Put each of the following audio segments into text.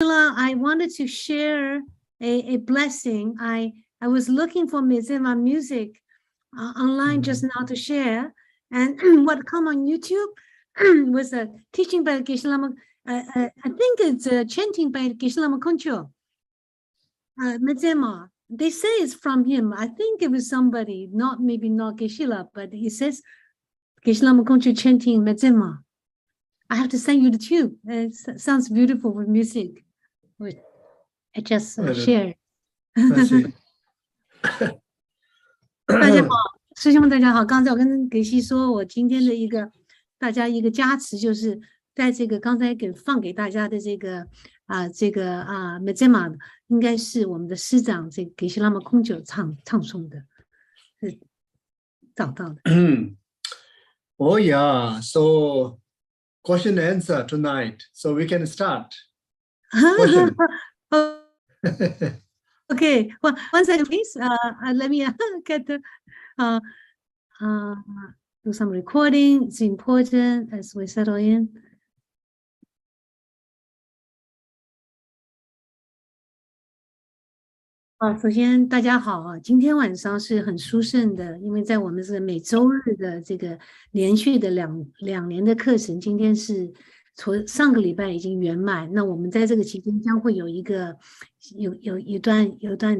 I wanted to share a blessing. I was looking for Mizema music online just now to share, and what come on YouTube was a teaching by Geshe Lama. I think it's a chanting by Geshe Lama Kuncho. Mizema. They say it's from him. I think it was somebody, maybe not Geshe, but he says Geshe Lama Kuncho chanting Mizema. I have to send you the tube. It sounds beautiful with music. I just share. 大家好，师兄们大家好。刚才我跟格西说，我今天的大家一个加持，就是在这个刚才放给大家的这个Mezema，应该是我们的师长这个格西拉玛空酒唱诵的，是找到的。Oh yeah, so question and answer tonight, so we can start. Question. Okay, well, one second, please. Let me get the do some recording. It's important as we settle in. 首先大家好啊，今天晚上是很殊胜的，因为在我们是每周日的这个连续的两年的课程，今天是从上个礼拜已经圆满。那我们在这个期间将会有一段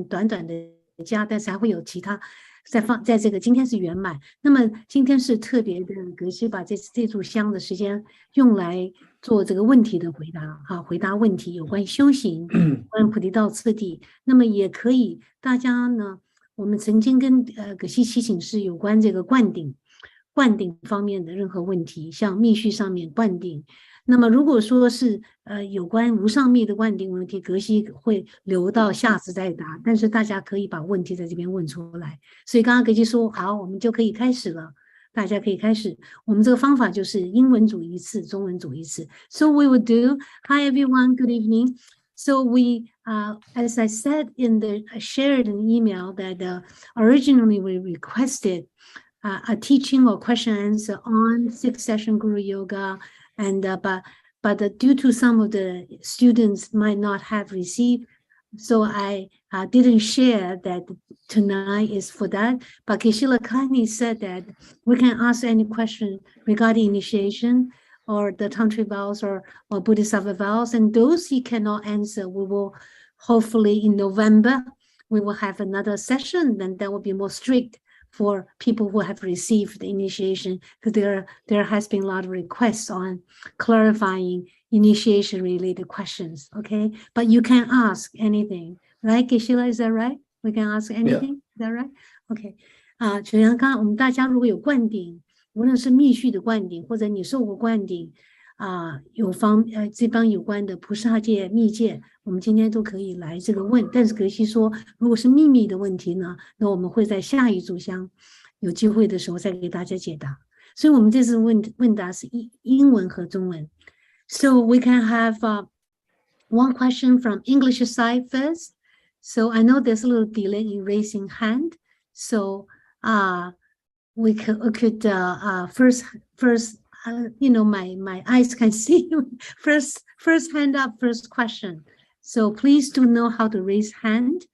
短短的假，但是还会有其他在这个今天是圆满。那么今天是特别的，格西把这炷香的时间用来做这个问题的回答，回答问题有关修行，关于菩提道次第。那么也可以，大家呢，我们曾经跟格西祈请是有关这个灌顶方面的任何问题，像密续上面灌顶。那么如果说是有关无上密的灌顶问题，格西会留到下次再答，但是大家可以把问题在这边问出来。所以刚刚格西说好，我们就可以开始了，大家可以开始。我们这个方法就是英文组一次，中文组一次。So we will do. Hi everyone, good evening. So we, as I said I shared an email that originally we requested a teaching or question answer on 6th session Guru Yoga. And but due to some of the students might not have received, so I didn't share that tonight is for that. But Geshe kindly said that we can ask any question regarding initiation or the tantric vows or Bodhisattva vows, and those he cannot answer, we will hopefully in November we will have another session, and that will be more strict for people who have received the initiation, because there has been a lot of requests on clarifying initiation related questions. Okay, but you can ask anything, right, Geshe? Is that right? We can ask anything. Is that right? Okay. 就像刚刚我们大家如果有灌顶，无论是密续的灌顶，或者你受过灌顶，这帮有关的菩萨戒、密戒，我们今天都可以来这个问。但是格西说，如果是秘密的问题呢，那我们会在下一炷香有机会的时候再给大家解答。所以我们这次问答是英文和中文。So we can have one question from English side first. So I know there's a little delay in raising hand. So we could first my eyes can see first hand up, first question. So please do know how to raise hand.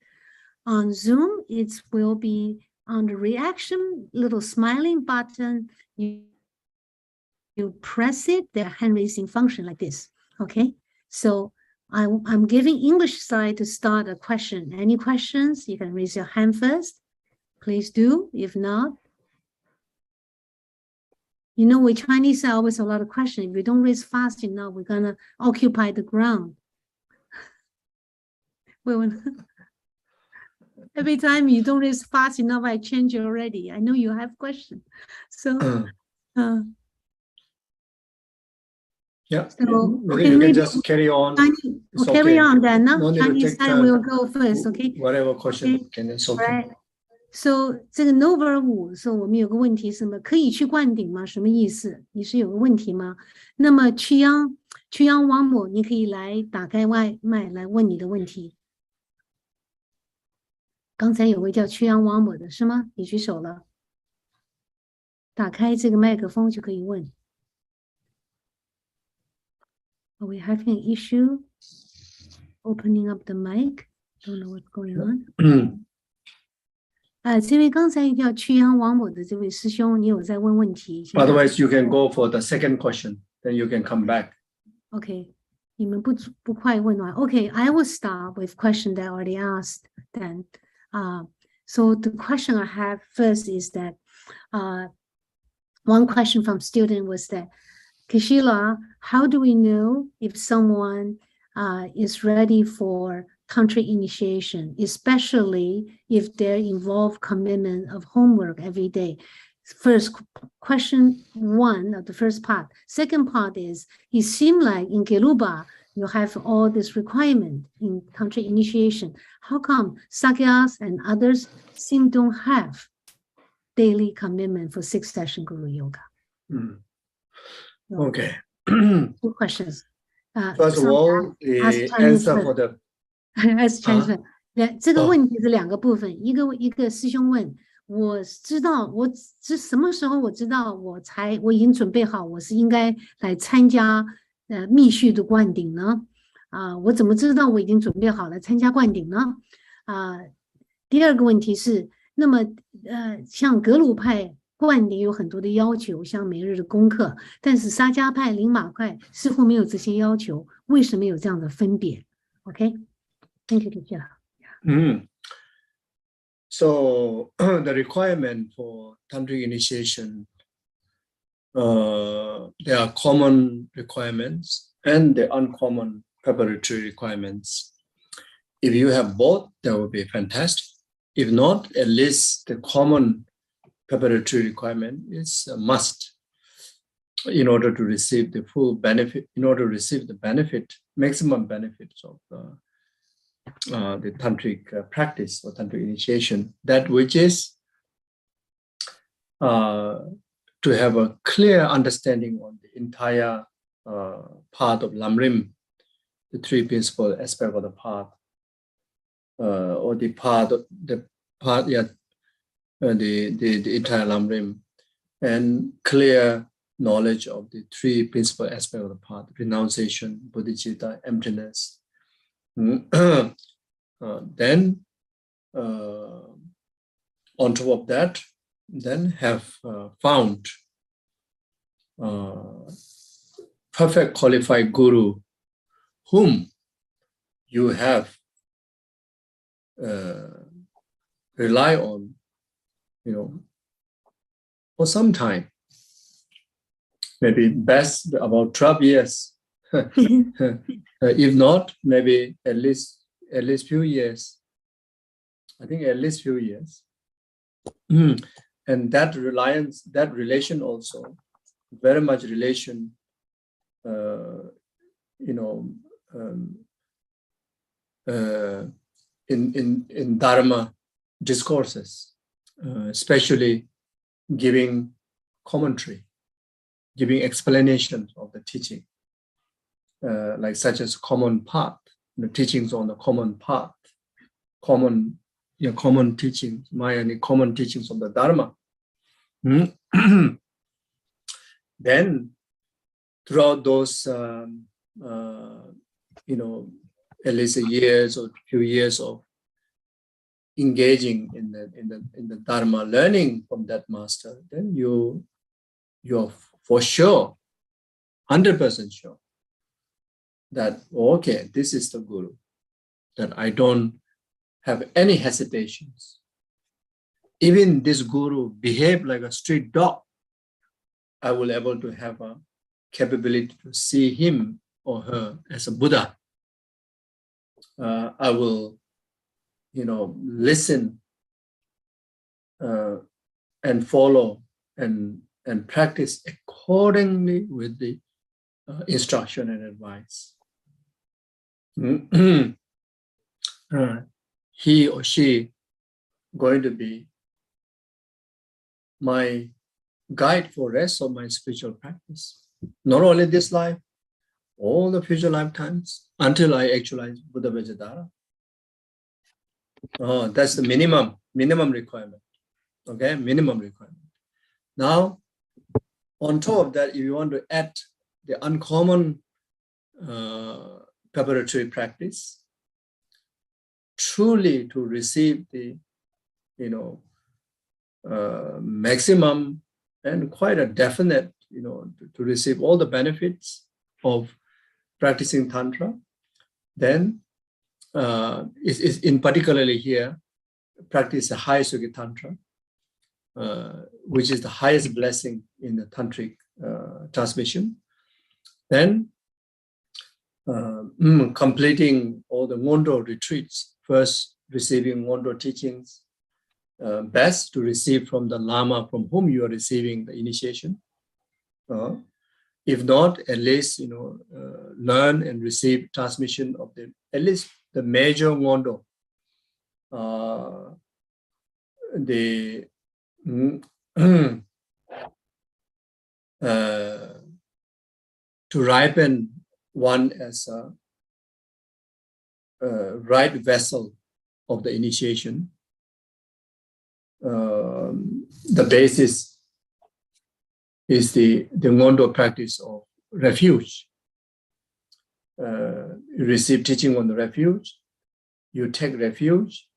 On Zoom, it will be on the reaction little smiling button. You press it, the hand raising function like this. Okay, so I'm giving English side to start a question. Any questions? You can raise your hand first. Please do. If not, you know, with Chinese, I always have a lot of questions. If we don't raise fast enough, we're gonna occupy the ground. Every time you don't raise fast enough, I change already. I know you have questions. So, yeah. So, okay, you can just carry on. Carry on then. No Chinese side will go first, okay? Whatever question, it's okay. Right. So 这个 Nova 5， so 我们有个问题是什么？可以去灌顶吗？什么意思？你是有个问题吗？那么曲央王母，你可以来打开麦来问你的问题。刚才有位叫曲央王母的是吗？你举手了，打开这个麦克风就可以问。Are we having an issue? opening up the mic. Don't know what's going on. 这位刚才叫曲阳王某的这位师兄，你有在问问题？ Otherwise, you can go for the second question, then you can come back. Okay, 你们不快问完。Okay, I will start with question that I already asked then. So the question I have first is that one question from student was that, Kishila, how do we know if someone is ready for tantric initiation, especially if they're involved commitment of homework every day? First, question one of the first part. Second part is, it seemed like in Geluba, you have all this requirement in tantric initiation. How come Sakyas and others don't have daily commitment for 6-session Guru Yoga? Okay. Two questions. First of all, the answer for the as Chinese 这个问题是两个部分，一个师兄问，我知道我什么时候我知道我已经准备好，我是应该来参加密续的灌顶呢？我怎么知道我已经准备好了参加灌顶呢？第二个问题是，那么像格鲁派灌顶有很多的要求，像每日的功课，但是沙迦派、灵马派似乎没有这些要求，为什么有这样的分别 ？OK。Thank you, teacher. So the requirement for tantric initiation, there are common requirements and the uncommon preparatory requirements. If you have both, that would be fantastic. If not, at least the common preparatory requirement is a must in order to receive the full benefit, in order to receive the benefit, maximum benefits of the tantric practice or tantric initiation, that which is to have a clear understanding on the entire path of Lamrim, the three principal aspects of the path, or the entire Lamrim, and clear knowledge of the three principal aspects of the path: renunciation, bodhicitta, emptiness. Then on top of that, then have found perfect qualified guru whom you have rely on, for some time, maybe best about 12 years. If not, maybe at least few years. I think at least few years. And that reliance, that relation also, very much relation, in Dharma discourses, especially giving commentary, giving explanation of the teaching, like such as common path, the teachings on the common path, common teachings, Mayani common teachings of the Dharma. Then throughout those, at least a years or few years of engaging in the Dharma, learning from that master, then you're for sure, 100% sure that, okay, this is the Guru, that I don't have any hesitations. Even this Guru behave like a street dog, I will able to have a capability to see him or her as a Buddha. I will, listen and follow and practice accordingly with the instruction and advice. He or she going to be my guide for rest of my spiritual practice. Not only this life, all the future lifetimes, until I actualize Buddha Vajradhara. That's the minimum requirement. Okay, minimum requirement. Now, on top of that, if you want to add the uncommon preparatory practice, truly to receive the, maximum and quite a definite, to receive all the benefits of practicing Tantra, then is in particularly here, practice the high Sukhi Tantra, which is the highest blessing in the Tantric transmission. Then completing all the Ngondo retreats, first receiving Ngondo teachings, best to receive from the Lama from whom you are receiving the initiation. If not, at least, learn and receive transmission of at least the major Ngondo, to ripen one as a right vessel of the initiation. The basis is the Ngondo practice of refuge. You receive teaching on the refuge, you take refuge,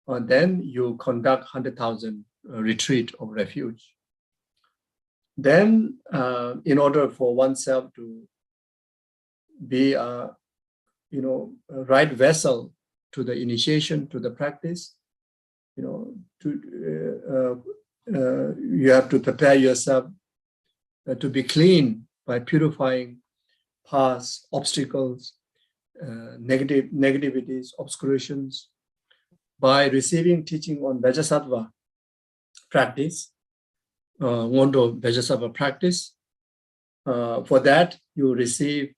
and then you conduct 100,000 retreat of refuge. Then, in order for oneself to be a right vessel to the initiation, to the practice, you have to prepare yourself to be clean by purifying past obstacles, negativities, obscurations, by receiving teaching on Vajasattva practice, Ngondo Vajasattva practice. For that, you receive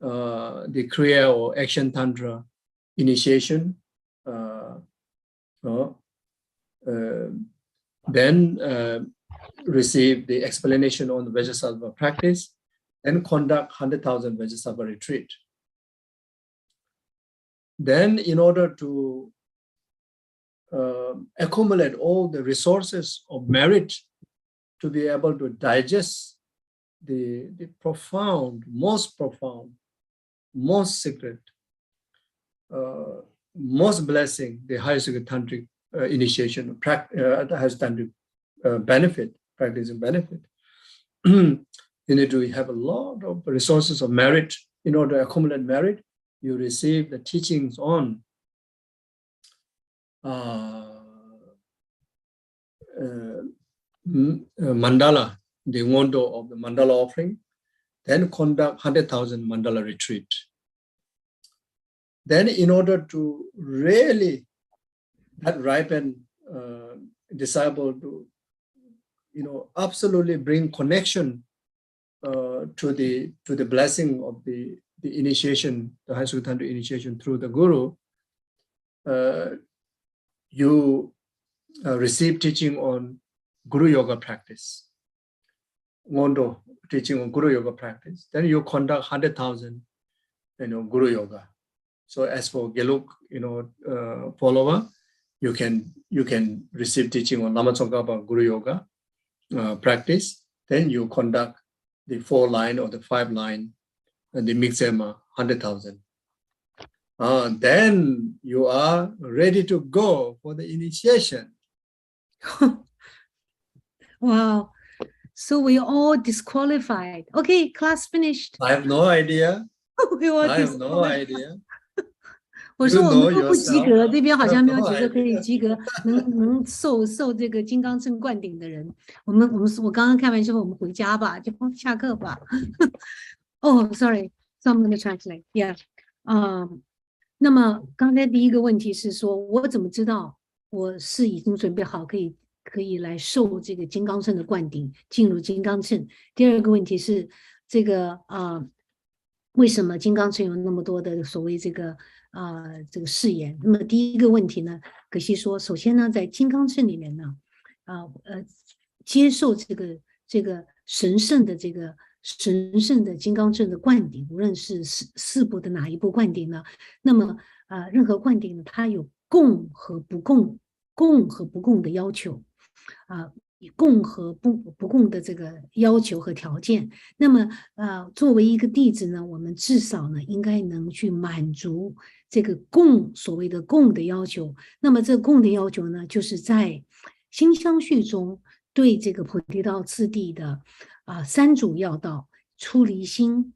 the Kriya or Action Tantra initiation. Then receive the explanation on the Vajasattva practice, and conduct 100,000 Vajasattva retreat. Then, in order to accumulate all the resources of merit to be able to digest the profound, most secret, most blessing, the highest tantric initiation, highest tantric benefit, practicing benefit. You need to have a lot of resources of merit. In order to accumulate merit, you receive the teachings on mandala, the Ngondo of the mandala offering, then conduct 100,000 mandala retreat. Then, in order to really ripen disciple to, absolutely bring connection to the blessing of the initiation, the high Sukhi Tantra initiation through the Guru, you receive teaching on Guru Yoga practice, Ngondo teaching on Guru Yoga practice. Then you conduct 100,000, Guru Yoga. So as for Geluk, follower, you can receive teaching on Lama Tsongkhapa Guru Yoga practice. Then you conduct the 4-line or the 5-line and the Mixema 100,000. Then you are ready to go for the initiation. Wow. So we all disqualified. Okay, class finished. I have no idea. I have no idea. 我说我们都不及格，这边好像没有几个可以及格，能受这个金刚乘灌顶的人。我刚刚开玩笑，我们回家吧，就下课吧。Oh, sorry. So I'm going to translate. Yeah. 那么刚才第一个问题是说，我怎么知道我是已经准备好可以来受这个金刚乘的灌顶，进入金刚乘？第二个问题是这个为什么金刚乘有那么多的所谓这个誓言？那么第一个问题呢，可惜说，首先呢，在金刚乘里面呢，接受这个神圣的金刚乘的灌顶，无论是四部的哪一部灌顶呢，那么任何灌顶呢，它有供和不供的要求。供和不供的这个要求和条件。那么作为一个弟子呢，我们至少呢应该能去满足这个所谓的供的要求。那么这供的要求呢，就是在心相续中对这个菩提道次第的三主要道出离心、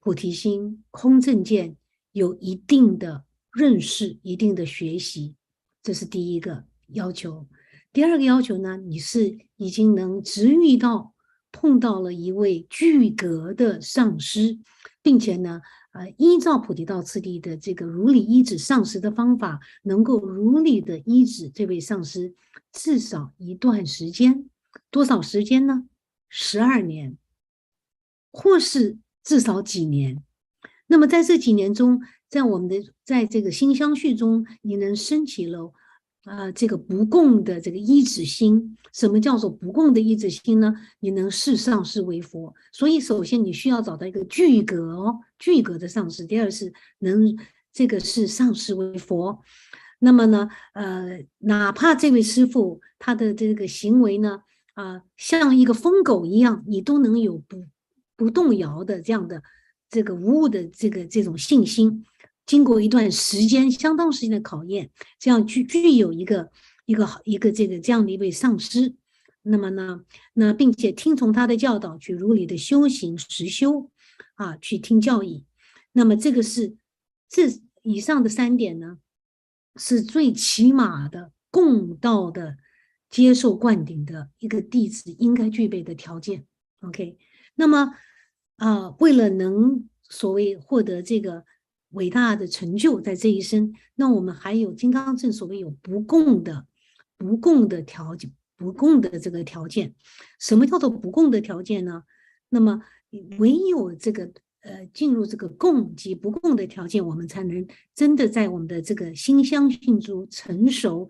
菩提心、空正见有一定的认识、一定的学习，这是第一个要求。第二个要求呢，你是已经能直遇到碰到了一位具格的上师，并且呢，依照菩提道次第的这个如理依止上师的方法，能够如理的依止这位上师至少一段时间。多少时间呢？12年，或是至少几年。那么在这几年中，在这个心相续中，你能升起了这个不共的这个依止心。什么叫做不共的依止心呢？你能视上师为佛，所以首先你需要找到一个具格的上师。第二是能这个视上师为佛。那么呢，哪怕这位师父他的这个行为呢，像一个疯狗一样，你都能有不动摇的这样的这个无误的这种信心。经过一段时间相当时间的考验，这样具有一个这样的一位上师，那么呢，并且听从他的教导，去如理的修行实修去听教义。那么这以上的3点呢，是最起码的共道的接受灌顶的一个弟子应该具备的条件。OK， 那么为了能所谓获得这个伟大的成就在这一生，那我们还有金刚证所谓有不共的条件，不共的这个条件。什么叫做不共的条件呢？那么唯有这个进入这个共及不共的条件，我们才能真的在我们的这个心相信中成熟。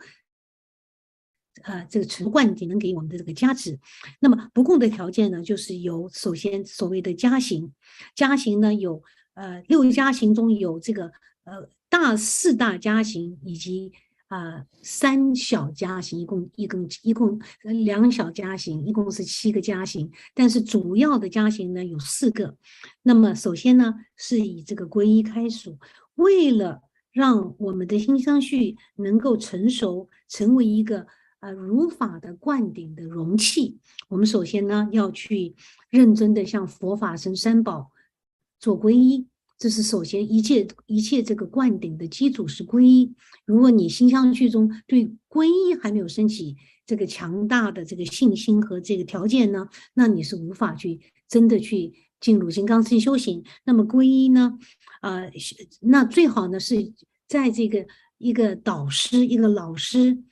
这个成灌顶能给我们的这个加持。那么不共的条件呢，就是有首先所谓的加行，加行呢有6加行中有这个4大加行以及3小加行，一共2小加行，一共是7个加行。但是主要的加行呢有4个。那么首先呢是以这个皈依开始，为了让我们的心相续能够成熟，成为一个如法的灌顶的容器，我们首先呢要去认真的向佛法僧三宝做皈依。这是首先一切这个灌顶的基础是皈依。如果你心相续中对皈依还没有升起这个强大的这个信心和这个条件呢，那你是无法去真的去进入金刚智修行。那么皈依呢那最好呢是在这个一个导师一个老师。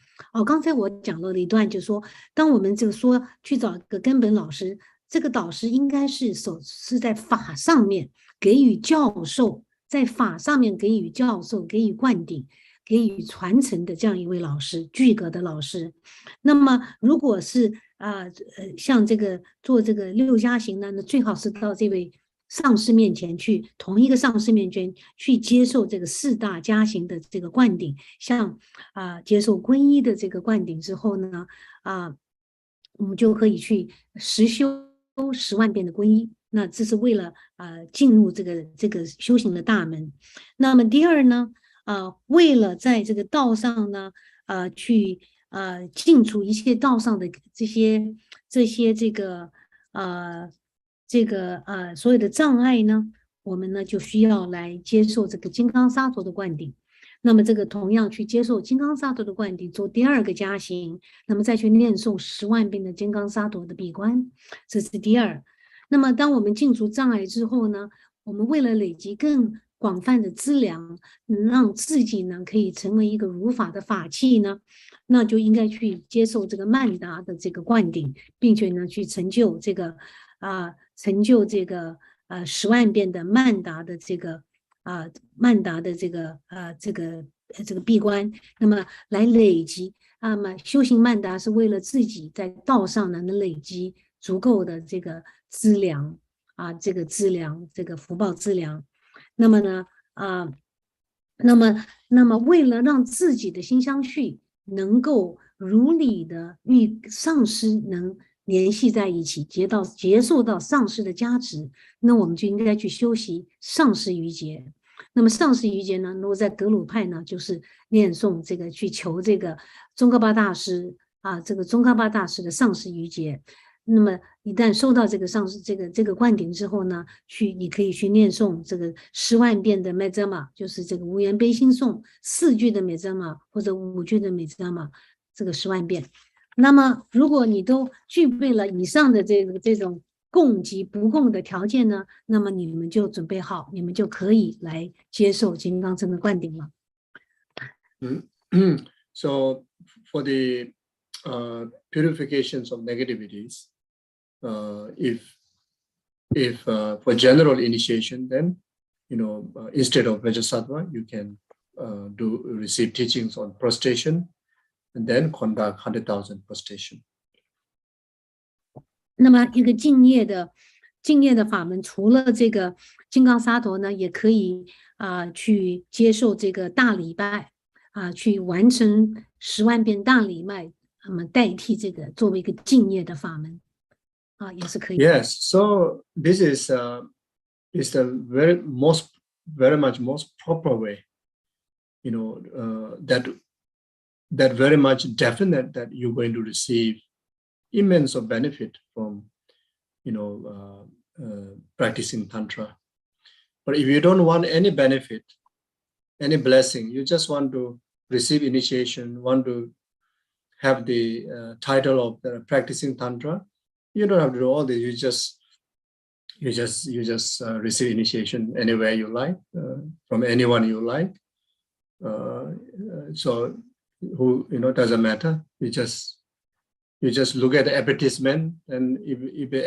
刚才我讲了一段，就是说，当我们这个说去找一个根本老师，这个导师应该是在法上面给予教授，在法上面给予教授、给予灌顶、给予传承的这样一位老师，具格的老师。那么，如果是像这个做这个6加行呢，那最好是到这位上师面前去，同一个上师面前去接受这个4大加行的这个灌顶，像接受皈依的这个灌顶之后呢，我们就可以去实修10万遍的皈依。那这是为了进入这个修行的大门。那么第二呢，为了在这个道上呢，去净除一切道上的这些所有的障碍呢，我们呢就需要来接受这个金刚萨埵的灌顶。那么这个同样去接受金刚萨埵的灌顶，做第2个加行，那么再去念诵10万遍的金刚萨埵的闭关，这是第2。那么当我们净除障碍之后呢，我们为了累积更广泛的资粮，让自己呢可以成为一个如法的法器呢，那就应该去接受这个曼达的这个灌顶，并且呢去成就这个10万遍的曼达的这个闭关，那么来累积。那么修行曼达是为了自己在道上能累积足够的这个资粮这个福报资粮。那么呢那么为了让自己的心相续能够如理的与上师能联系在一起，接受到上师的加持，那我们就应该去修习上师瑜伽。那么上师瑜伽呢，如果在格鲁派呢，就是念诵这个去求这个宗喀巴大师啊，这个宗喀巴大师的上师瑜伽。那么一旦收到这个上师这个灌顶之后呢，你可以去念诵这个10万遍的 Mezama， 就是这个无言悲心颂4句的 Mezama 或者5句的 Mezama， 这个10万遍。那么如果你都具备了以上的这种供及不供的条件呢，那么你们就准备好，你们就可以来接受金刚乘的灌顶了。So for the purifications of negativities, if for general initiation, then instead of Vajrasattva, you can receive teachings on prostration, and then conduct 100,000 prostration. 那么一个敬业的法门，除了这个金刚萨埵呢，也可以去接受这个大礼拜去完成10万遍大礼拜，那么代替这个作为一个敬业的法门也是可以。Yes, so this is the very much most proper way, that very much definite that you're going to receive immense of benefit from practicing tantra. But if you don't want any benefit, any blessing, you just want to receive initiation, want to have the title of the practicing tantra, you don't have to do all this. You just receive initiation anywhere you like, from anyone you like. So who doesn't matter. You just look at the advertisement, and if the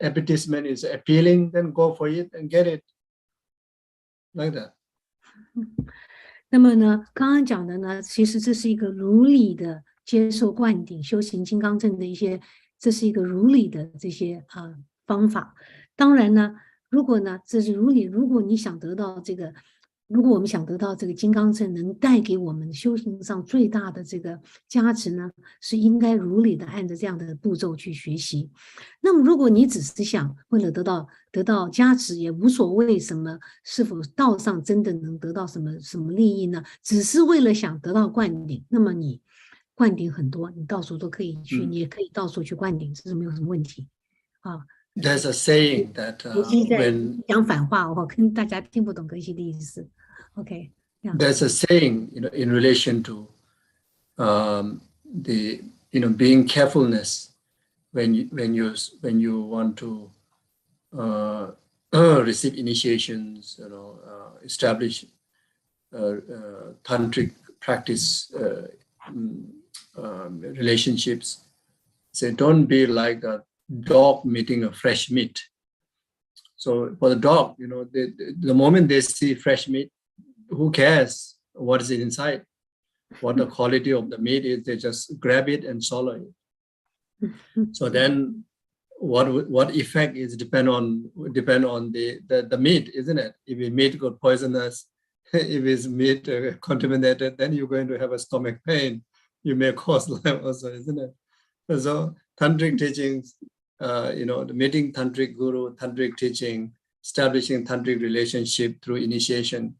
advertisement is appealing, then go for it and get it, like that. 那么呢，刚刚讲的呢，其实这是一个如理的接受灌顶、修行金刚乘的这是一个如理的这些方法。当然呢，如果呢这是如理，如果你想得到这个。如果我们想得到这个金刚乘能带给我们修行上最大的这个加持呢，是应该如理的按照这样的步骤去学习。那么如果你只是想为了得到加持，也无所谓什么是否道上真的能得到什么利益呢，只是为了想得到灌顶，那么你灌顶很多，你到处都可以去，你也可以到处去灌顶，这是没有什么问题There's a saying that when 讲反话，我跟大家听不懂格西的意思。Okay. Yeah. There's a saying, in relation to the being carefulness when you want to receive initiations, establish tantric practice relationships. So don't be like a dog meeting a fresh meat. So for the dog, the moment they see fresh meat, who cares what is inside, what the quality of the meat is? They just grab it and swallow it. So then, what effect is depend on the meat, isn't it? If the meat got poisonous, if it's meat contaminated, then you're going to have a stomach pain. You may cause life also, isn't it? So tantric teachings, the meeting tantric guru, tantric teaching, establishing tantric relationship through initiation.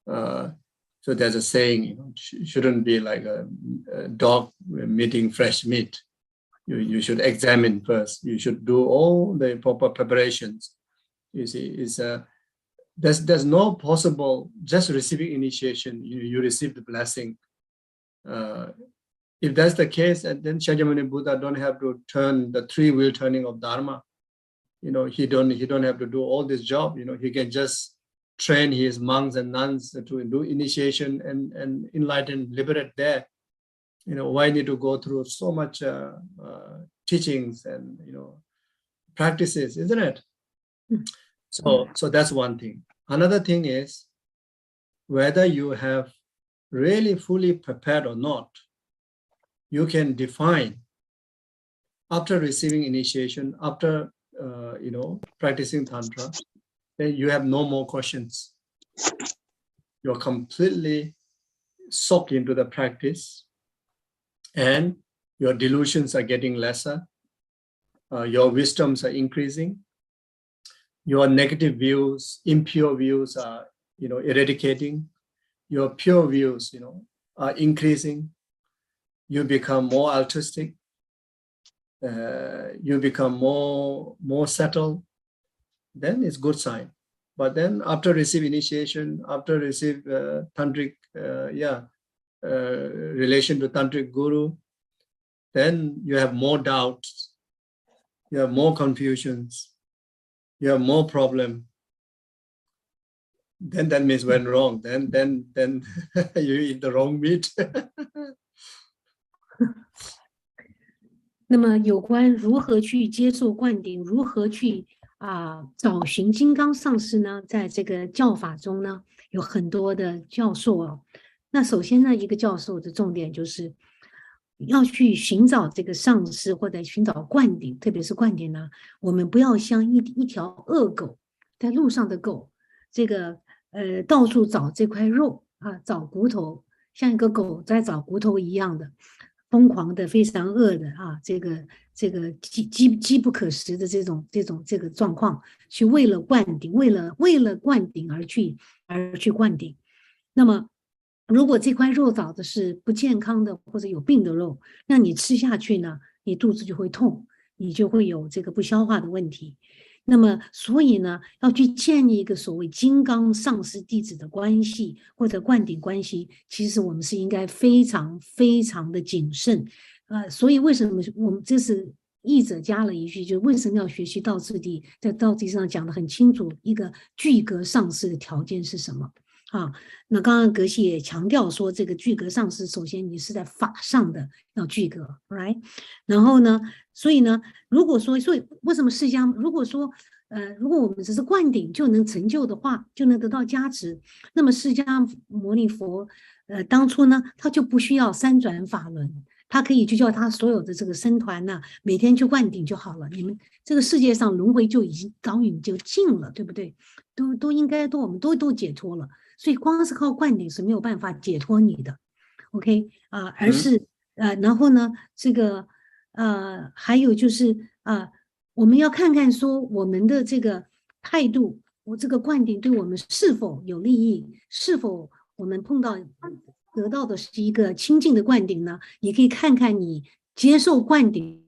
So there's a saying, shouldn't be like a dog meeting fresh meat. You should examine first. You should do all the proper preparations. You see, there's no possible just receiving initiation. You receive the blessing. If that's the case, and then Shakyamuni Buddha don't have to turn the 3-wheel turning of Dharma. He don't have to do all this job. He can just train his monks and nuns to do initiation and enlighten, liberate there. Why need to go through so much teachings and practices, isn't it? So that's one thing. Another thing is whether you have really fully prepared or not. You can define after receiving initiation, after practicing tantra. Then you have no more questions. You're completely soaked into the practice. and your delusions are getting lesser, your wisdoms are increasing, your negative views, impure views are, eradicating, your pure views, are increasing, you become more altruistic, you become more settled, then it's good sign. But then after receive initiation, after receive tantric, relation to tantric guru, then you have more doubts, you have more confusions, you have more problem. Then that means went wrong. Then you eat the wrong meat. 那么有关如何去接受灌顶，如何去找寻金刚上师呢？在这个教法中呢，有很多的教授哦。那首先呢，一个教授的重点就是要去寻找这个上师或者寻找灌顶，特别是灌顶呢，我们不要像一条恶狗在路上的狗，这个到处找这块肉找骨头，像一个狗在找骨头一样的。疯狂的、非常饿的这个饥不可食的这个状况，去为了灌顶，为了灌顶而去灌顶。那么，如果这块肉找的是不健康的或者有病的肉，那你吃下去呢，你肚子就会痛，你就会有这个不消化的问题。那么，所以呢，要去建立一个所谓金刚上师弟子的关系或者灌顶关系，其实我们是应该非常非常的谨慎，所以为什么我们这是译者加了一句，就为什么要学习道次第，在道次第上讲得很清楚，一个具格上师的条件是什么那刚刚格西也强调说，这个具格上师，首先你是在法上的要具格 ，right？ 然后呢，所以呢，如果说，所以为什么释迦，如果说，如果我们只是灌顶就能成就的话，就能得到加持，那么释迦牟尼佛，当初呢，他就不需要三转法轮，他可以就叫他所有的这个僧团呢，每天去灌顶就好了。你们这个世界上轮回就已经早已就尽了，对不对？都应该我们都解脱了。所以光是靠灌顶是没有办法解脱你的 ，OK 而是然后呢，这个还有就是我们要看看说我们的这个态度，我这个灌顶对我们是否有利益，是否我们碰到得到的是一个清净的灌顶呢？你可以看看你接受灌顶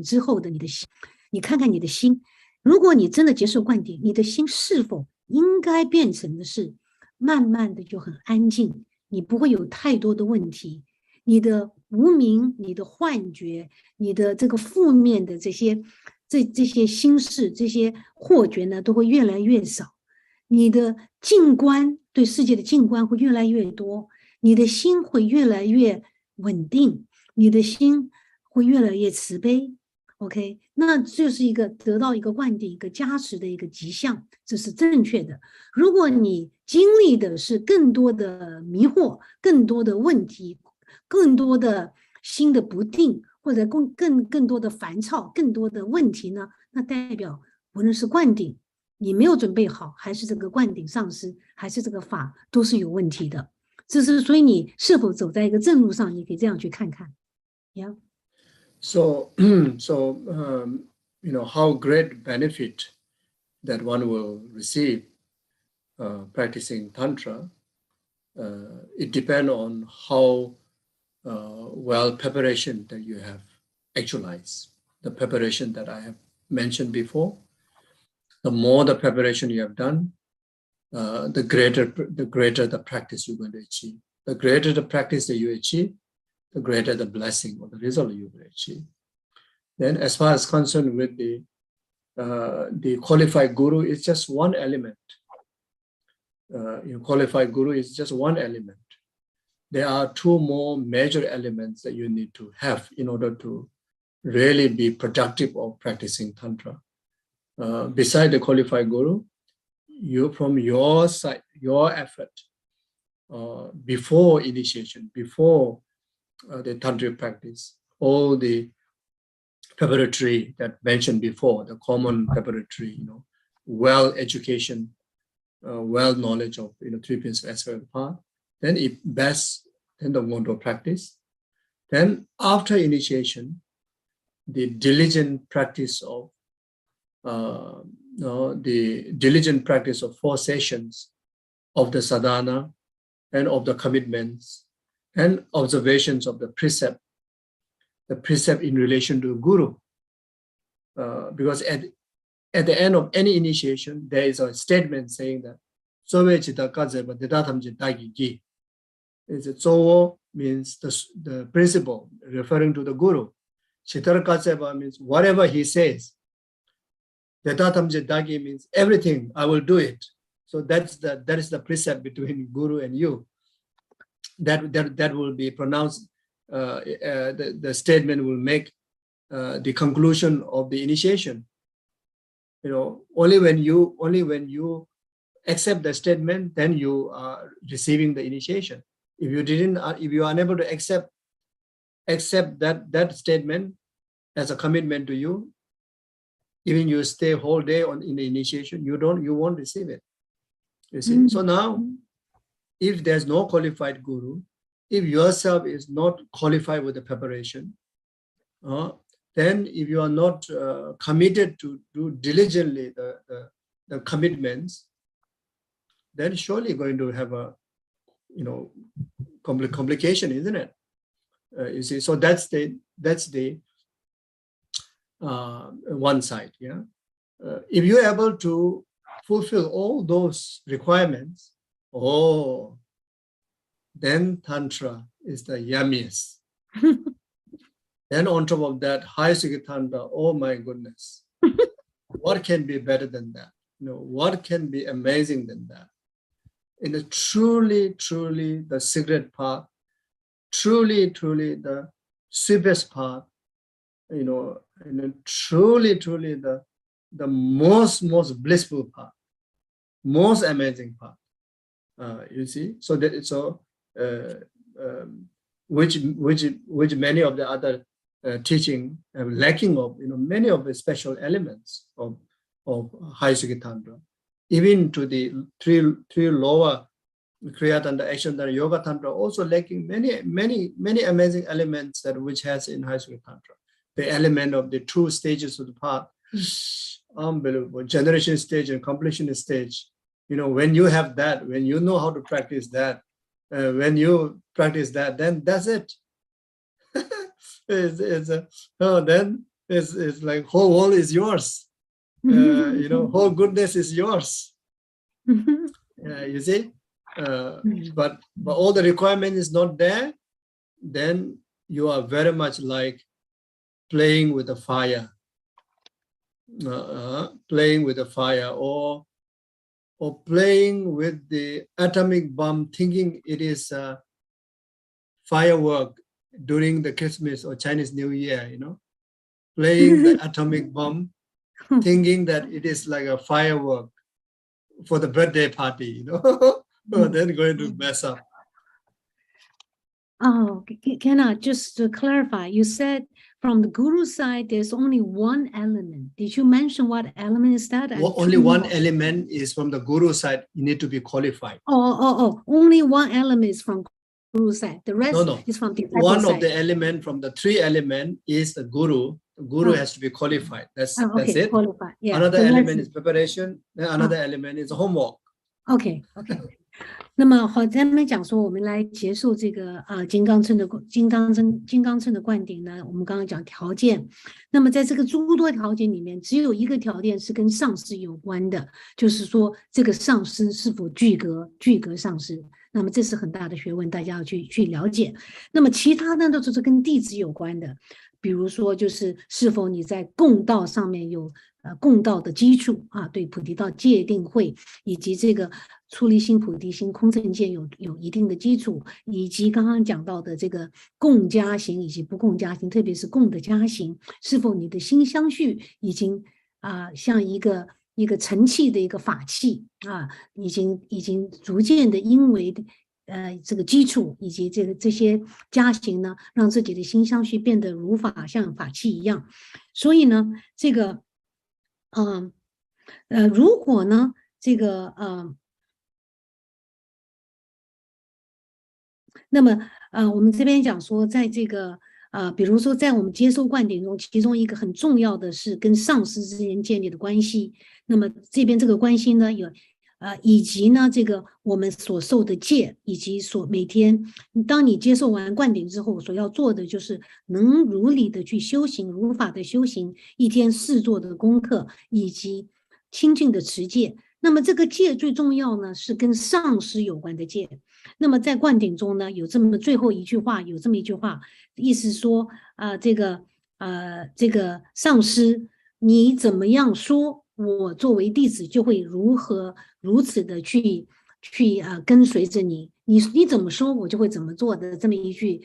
之后的你的心，你看看你的心，如果你真的接受灌顶，你的心是否应该变成的是慢慢的就很安静，你不会有太多的问题，你的无明、你的幻觉、你的这个负面的这些心事、这些惑觉呢，都会越来越少，你的静观对世界的静观会越来越多，你的心会越来越稳定，你的心会越来越慈悲。OK， 那就是一个得到一个灌顶、一个加持的一个迹象，这是正确的。如果你经历的是更多的迷惑、更多的问题、更多的心的不定，或者更多的烦躁、更多的问题呢，那代表无论是灌顶你没有准备好，还是这个灌顶上师，还是这个法，都是有问题的。这是所以你是否走在一个正路上，你可以这样去看看。Yeah. So, how great benefit that one will receive practicing Tantra, it depends on how well preparation that you have actualized. The preparation that I have mentioned before, the more the preparation you have done, the greater the practice you're going to achieve. The greater the practice that you achieve, the greater the blessing or the result you will achieve. Then as far as concerned with the qualified guru, it's just one element. Qualified guru is just one element. There are two more major elements that you need to have in order to really be productive of practicing Tantra. Beside the qualified guru, you from your side, your effort, before initiation, before the tantric practice, all the preparatory that mentioned before, the common preparatory, well education, well knowledge of 3 principal aspects of the path, then if best, then the one to practice, Then after initiation, the diligent practice of the diligent practice of 4 sessions of the sadhana and of the commitments and observations of the precept in relation to Guru. Because at the end of any initiation, there is a statement saying that Sowe Chitta Kadzeba Dedatamji Dagi Gi. Sowo means the principle, referring to the Guru. Chitta Kadzeba means whatever he says. Dedatamji Dagi means everything, I will do it. So that is the precept between Guru and you. That will be pronounced. The statement will make the conclusion of the initiation. Only when you accept the statement, then you are receiving the initiation. If you are unable to accept that statement as a commitment to you, even you stay whole day in the initiation, you won't receive it. You see. So now, if there's no qualified Guru, if yourself is not qualified with the preparation, then if you are not committed to do diligently the commitments, then surely going to have a complication, isn't it? You see, so that's the one side. Yeah, if you're able to fulfill all those requirements, then Tantra is the yummiest. Then on top of that, high Sukhi Tantra, oh my goodness. What can be better than that? What can be amazing than that? In a truly the secret path, truly the sweetest path, in a truly the most blissful path, most amazing path. You see, so that which many of the other teaching lacking of many of the special elements of high Sukhi Tantra, even to the three lower Kriya Tantra, Action Tantra, Yoga Tantra, also lacking many amazing elements that which has in high Sukhi Tantra. The element of the 2 stages of the path, unbelievable. Generation stage and completion stage. When you have that, when you know how to practice that, when you practice that, then that's it. Then it's like whole world is yours. Whole goodness is yours. You see, but all the requirement is not there. Then you are very much like playing with the fire, or playing with the atomic bomb, thinking it is a firework during the Christmas or Chinese New Year, playing the atomic bomb, thinking that it is like a firework for the birthday party, then going to mess up. Oh, Kenna, just to clarify, you said from the Guru side, there's only one element. Did you mention what element is that? Only one element is from the Guru side. You need to be qualified. Only one element is from Guru side. The rest is from the one side. Of the element from the 3 element is the Guru. The Guru has to be qualified. That's it. Qualified. Yeah. Another element is preparation. Another element is homework. Okay. 那么好，咱们讲说，我们来结束这个金刚乘的灌顶呢。我们刚刚讲条件，那么在这个诸多条件里面，只有一个条件是跟上师有关的，就是说这个上师是否具格上师。那么这是很大的学问，大家要去了解。那么其他呢，都是跟弟子有关的，比如说就是是否你在共道上面有共道的基础对菩提道戒定慧以及这个出离心、菩提心、空正见有一定的基础，以及刚刚讲到的这个共加行以及不共加行，特别是共的加行，是否你的心相续已经像一个成器的一个法器已经逐渐的因为这个基础以及这些加行呢，让自己的心相续变得如法像法器一样。所以呢，这个如果呢这个那么我们这边讲说，在这个比如说在我们接受灌顶中，其中一个很重要的是跟上师之间建立的关系。那么这边这个关系呢，以及呢这个我们所受的戒，以及每天当你接受完灌顶之后，所要做的就是能如理的去修行，如法的修行，一天4做的功课，以及清净的持戒。那么这个戒最重要呢，是跟上师有关的戒。那么在灌顶中呢，有这么最后一句话，有这么一句话，意思说这个上师你怎么样说，我作为弟子就会如此的去跟随着你，你怎么说，我就会怎么做的这么一句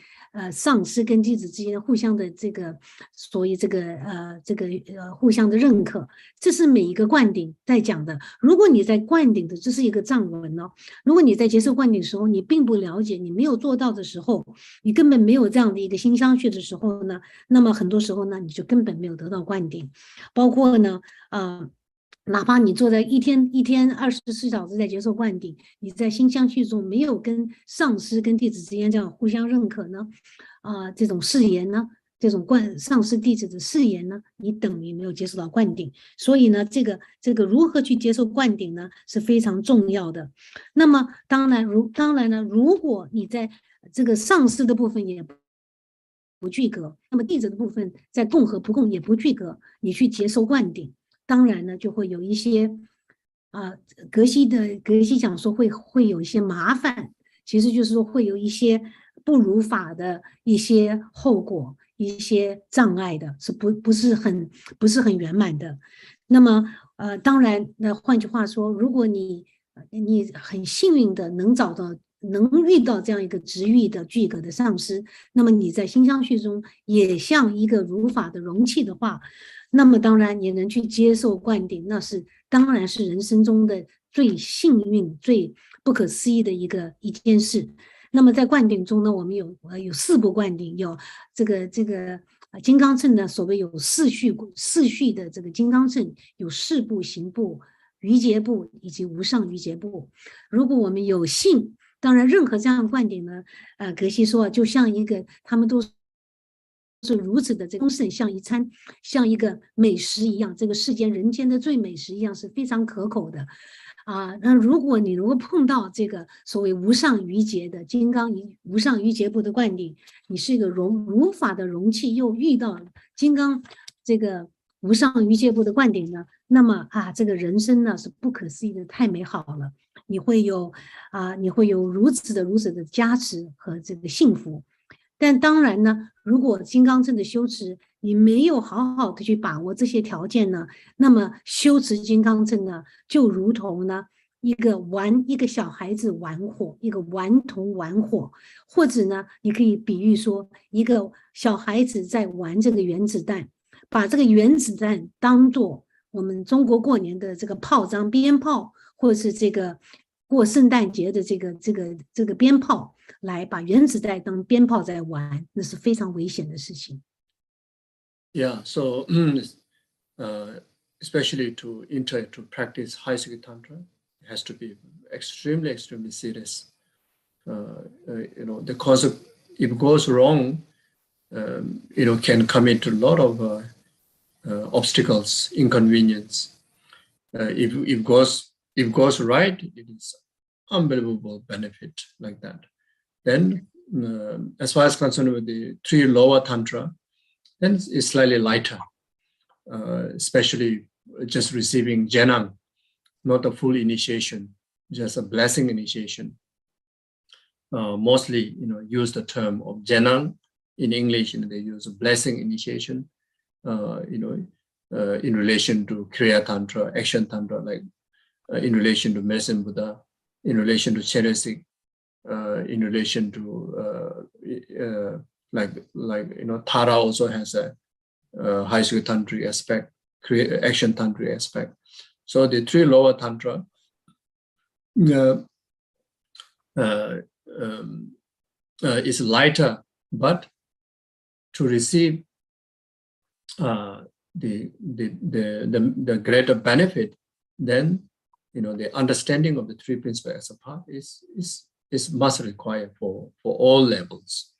上师跟弟子之间互相的这个，所以这个互相的认可，这是每一个灌顶在讲的。如果你在灌顶的，这是一个藏文哦。如果你在接受灌顶的时候，你并不了解，你没有做到的时候，你根本没有这样的一个心相续的时候呢，那么很多时候呢，你就根本没有得到灌顶。包括呢，哪怕你坐在一天24小时在接受灌顶，你在心相续中没有跟上师跟弟子之间这样互相认可呢，这种誓言呢，这种上师弟子的誓言呢，你等于没有接受到灌顶。所以呢，这个如何去接受灌顶呢，是非常重要的。那么当然呢，如果你在这个上师的部分也不具格，那么弟子的部分在供和不供也不具格，你去接受灌顶，当然呢就会有一些格西讲说会有一些麻烦，其实就是说会有一些不如法的一些后果，一些障碍的，是不是很圆满的。那么当然，那换句话说，如果你很幸运的能遇到这样一个直遇的具格的上师，那么你在心相续中也像一个如法的容器的话，那么当然你能去接受灌顶，当然是人生中的最幸运、最不可思议的一件事。那么在灌顶中呢，我们有4部灌顶，有这个金刚乘呢，所谓有四序的这个金刚乘，有4部行部、余劫部以及无上余劫部。如果我们有幸，当然任何这样的灌顶呢，格西说就像一个他们都是如此的这丰盛，像一个美食一样，这个世间人间的最美食一样，是非常可口的。那如果你能够碰到这个所谓无上余劫的无上余劫部的灌顶，你是一个如法的容器，又遇到金刚这个无上余劫部的灌顶呢，那么这个人生呢是不可思议的，太美好了。你会有如此的加持和这个幸福。但当然呢，如果金刚乘的修持你没有好好的去把握这些条件呢，那么修持金刚乘呢，就如同呢一个小孩子玩火，一个顽童玩火，或者呢，你可以比喻说一个小孩子在玩这个原子弹，把这个原子弹当作我们中国过年的这个炮仗、鞭炮，或者是这个过圣诞节的这个鞭炮，来把原子弹当鞭炮在玩，那是非常危险的事情。Yeah, so especially to practice high Sikh Tantra, it has to be extremely serious. The concept, if it goes wrong, can commit a lot of obstacles, inconvenience. If it goes right, it is unbelievable benefit like that. Then, as far as concerned with the 3 lower tantra, then it's slightly lighter, especially just receiving Jenang, not a full initiation, just a blessing initiation. Mostly, use the term of Jenang in English, they use a blessing initiation, in relation to Kriya Tantra, Action Tantra, like in relation to Medicine Buddha, in relation to Cheresik, in relation to Tara also has a high Sikh tantric aspect, action tantric aspect. So the 3 lower tantra is lighter, but to receive the greater benefit, then the understanding of the 3 principles as a path is is must require for all levels.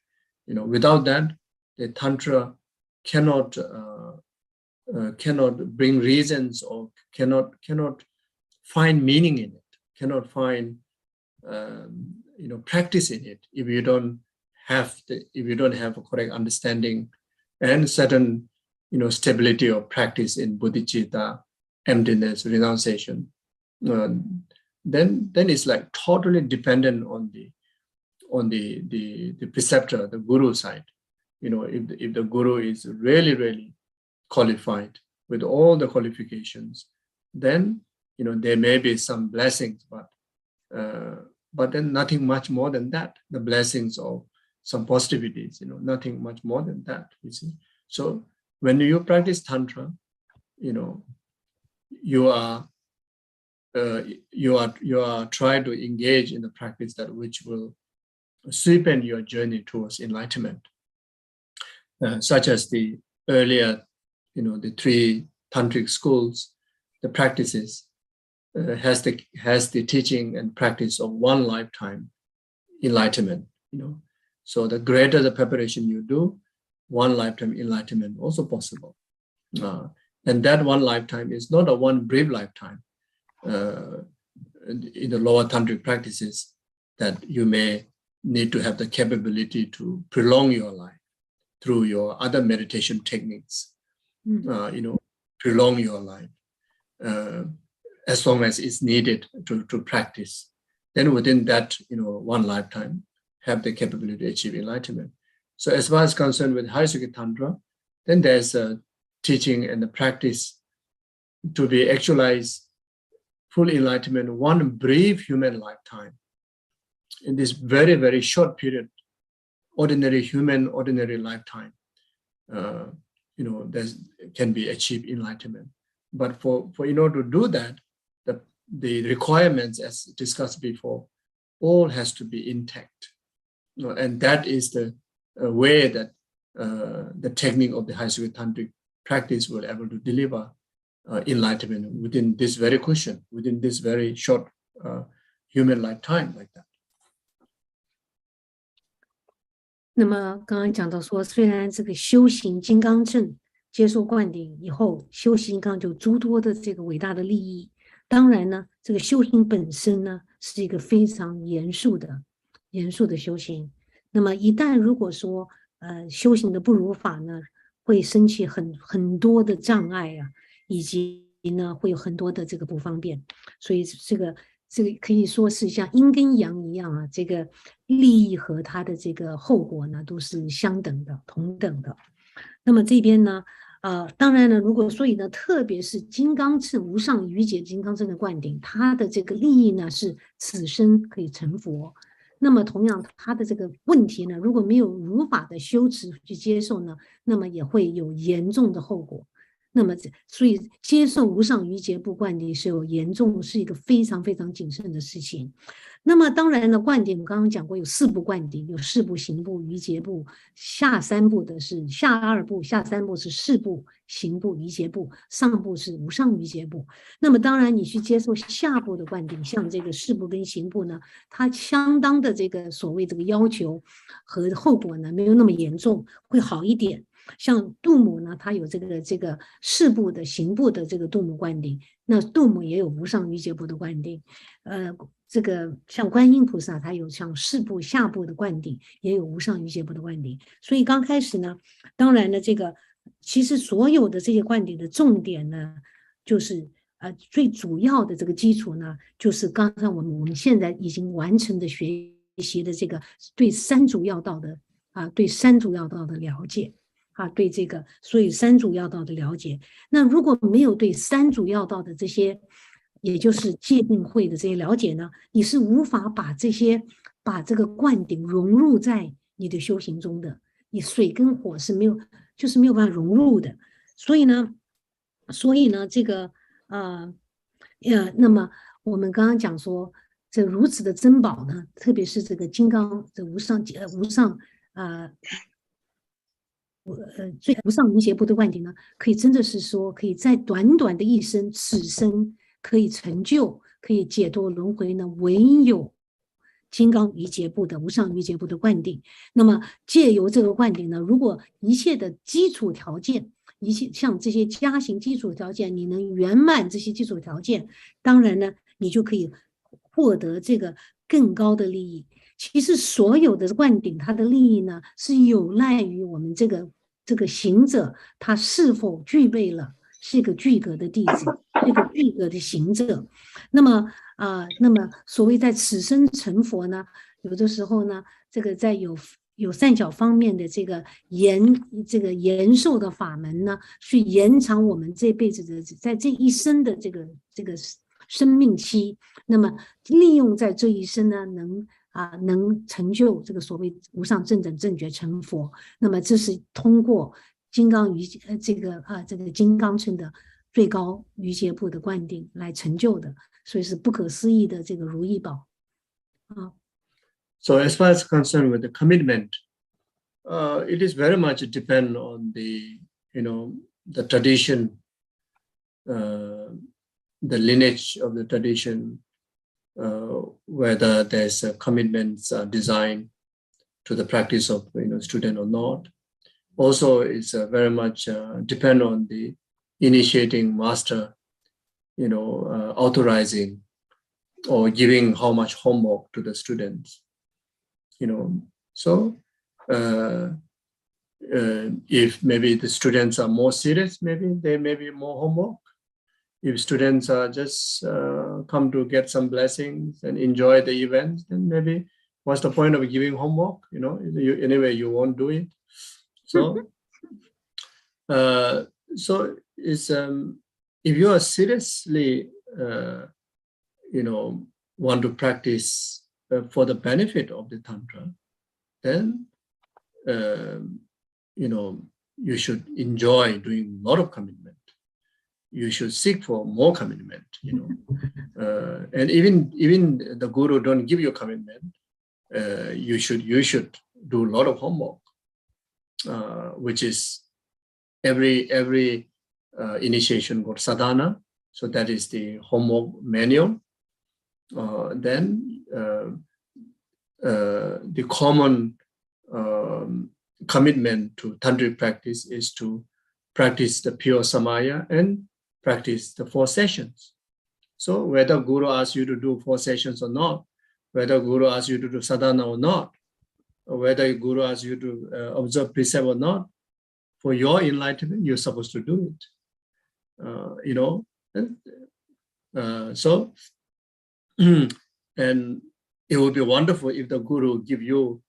Without that, the Tantra cannot bring reasons or cannot find meaning in it, cannot find practice in it if you don't have a correct understanding and certain stability of practice in bodhicitta, emptiness, renunciation. Then it's like totally dependent on the preceptor, the guru side. If the guru is really qualified with all the qualifications, then there may be some blessings, but then nothing much more than that. The blessings of some positivities, nothing much more than that. You see, so when you practice Tantra, you are trying to engage in the practice that which will sweeten your journey towards enlightenment, such as the earlier, the 3 tantric schools, the practices has the teaching and practice of one lifetime enlightenment. So the greater the preparation you do, one lifetime enlightenment also possible. And that one lifetime is not a one brief lifetime. In the lower tantric practices, that you may need to have the capability to prolong your life through your other meditation techniques. Prolong your life as long as it's needed to practice. Then within that, one lifetime, have the capability to achieve enlightenment. So as far as concerned with Harisukhi Tantra, then there's a teaching and the practice to be actualized full enlightenment, one brief human lifetime. In this very, very short period, ordinary human, ordinary lifetime, there can be achieved enlightenment. But for in order to do that, the requirements, as discussed before, all has to be intact. And that is the way that the technique of the Harisukhi Tantric practice will able to deliver enlightenment within this very cushion, within this very short human lifetime, like that. 那么刚刚讲到说，虽然这个修行金刚证接受灌顶以后，修行金刚就诸多的这个伟大的利益。当然呢，这个修行本身呢是一个非常严肃的修行。那么一旦如果说修行的不如法呢，会升起很多的障碍啊，以及呢会有很多的这个不方便。所以这个可以说是像阴跟阳一样啊，这个利益和它的这个后果呢都是相等的、同等的。那么这边呢，当然呢，如果所以呢，特别是金刚乘无上瑜伽金刚乘的灌顶，它的这个利益呢是此生可以成佛。那么同样，它的这个问题呢，如果没有如法的修持去接受呢，那么也会有严重的后果。那么，所以接受无上瑜伽部灌顶是一个非常非常谨慎的事情。那么当然呢，灌顶我刚刚讲过有4部灌顶，有4部、行部、瑜伽部，下2部下3部是4部、行部、瑜伽部，上部是无上瑜伽部。那么当然你去接受下部的灌顶，像这个4部跟行部呢，它相当的这个所谓这个要求和后果呢没有那么严重，会好一点。像度母呢，它有这个4部的行部的这个度母灌顶，那度母也有无上瑜伽部的灌顶。这个像观音菩萨，它有像4部下部的灌顶，也有无上瑜伽部的灌顶。所以刚开始呢，当然呢，其实所有的这些灌顶的重点呢，就是最主要的这个基础呢，就是刚才我们现在已经完成的学习的这个对三主要道的了解。对这个，所以3主要道的了解，那如果没有对3主要道的这些，也就是戒定慧的这些了解呢，你是无法把这个灌顶融入在你的修行中的，你水跟火是没有办法融入的。所以呢，这个那么我们刚刚讲说，这如此的珍宝呢，特别是这个金刚这无上最无上瑜伽部的灌顶呢，可以真的是说，可以在短短的一生，此生可以成就，可以解脱轮回呢，唯有金刚瑜伽部的无上瑜伽部的灌顶。那么借由这个灌顶呢，如果一切的基础条件，一切像这些加行基础条件，你能圆满这些基础条件，当然呢，你就可以获得这个更高的利益。其实所有的灌顶，它的利益呢，是有赖于我们这个行者他是否具备了是一个具格的弟子，是一个具格的行者。那么所谓在此生成佛呢，有的时候呢，这个在有善巧方面的这个延寿的法门呢，去延长我们这辈子的在这一生的这个生命期。那么利用在这一生呢，能成就这个所谓无上正等正觉成佛。那么这是通过金刚这个金刚乘的最高瑜伽部的灌顶来成就的，所以是不可思议的这个如意宝啊。So as far as concerned with the commitment, it is very much depend on the the tradition, the lineage of the tradition, whether there's commitments designed to the practice of student or not. Also, it's very much depend on the initiating master, authorizing or giving how much homework to the students. So if maybe the students are more serious, maybe there may be more homework. If students are just come to get some blessings and enjoy the events, then maybe what's the point of giving homework? Anyway, you won't do it. So, so it's if you are seriously, want to practice for the benefit of the tantra, then you should enjoy doing a lot of commitment. You should seek for more commitment. And even the guru don't give you commitment. You should do a lot of homework, which is every initiation got sadhana. So that is the homework manual. Then the common commitment to tantric practice is to practice the pure samaya and practice the 4 sessions. So whether guru asks you to do 4 sessions or not, whether guru asks you to do sadhana or not, or whether guru asks you to observe precept or not, for your enlightenment, you're supposed to do it. So, and it would be wonderful if the guru give you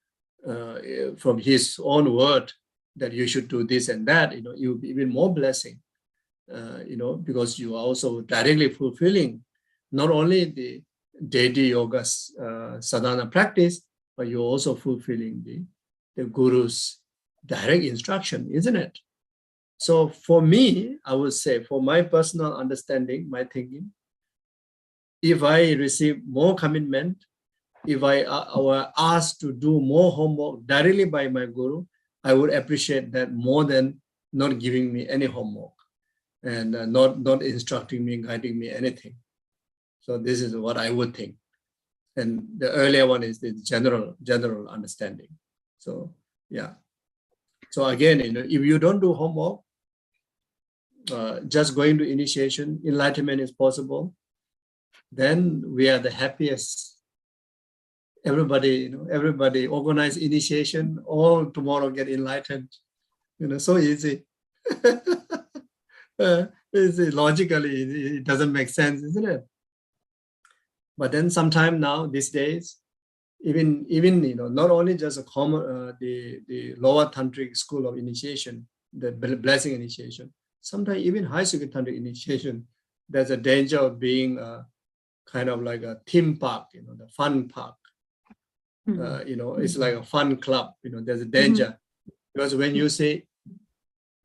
from his own word that you should do this and that. It will be even more blessing. Because you are also directly fulfilling not only the deity yoga sadhana practice, but you're also fulfilling the guru's direct instruction, isn't it? So for me, I would say, for my personal understanding, my thinking, if I receive more commitment, if I were asked to do more homework directly by my guru, I would appreciate that more than not giving me any homework and not instructing me, guiding me, anything. So this is what I would think. And the earlier one is the general understanding. So yeah. So again, if you don't do homework, just going to initiation, enlightenment is possible, then we are the happiest. Everybody organize initiation, all tomorrow get enlightened. So easy. Logically, it doesn't make sense, isn't it? But then sometime now, these days, even not only just a common the lower tantric school of initiation, the blessing initiation, sometimes even high secret tantric initiation, there's a danger of being kind of like a theme park, the fun park. It's like a fun club. There's a danger because when you say,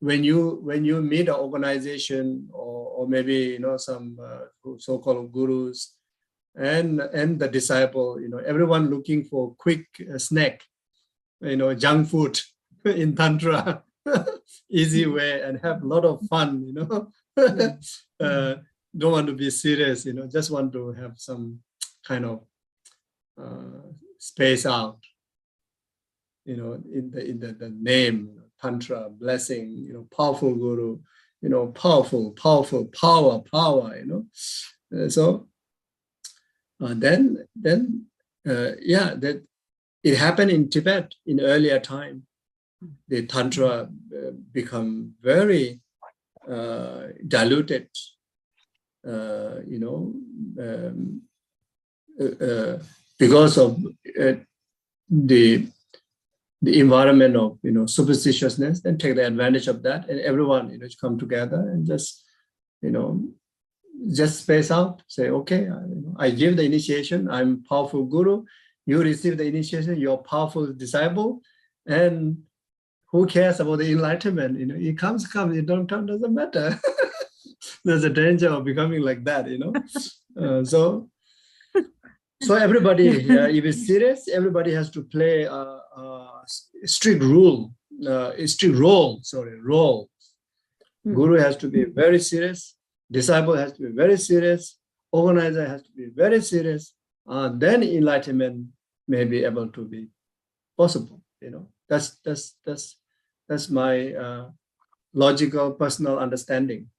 when you meet an organization or maybe some so-called gurus and the disciple, everyone looking for quick snack, junk food in tantra, easy way, and have a lot of fun. Don't want to be serious. Just want to have some kind of space out, in the name, Tantra, blessing, powerful guru, powerful, power, so then that it happened in Tibet in earlier time. The Tantra become very diluted, because of the environment of superstitiousness, and take the advantage of that, and everyone come together and just space out, say, okay, I give the initiation, I'm powerful guru, you receive the initiation, you're powerful disciple, and who cares about the enlightenment? It comes, it don't come, doesn't matter. There's a danger of becoming like that, so everybody, if it's serious, everybody has to play a strict role. Guru has to be very serious, disciple has to be very serious, organizer has to be very serious, then enlightenment may be able to be possible. That's my logical personal understanding.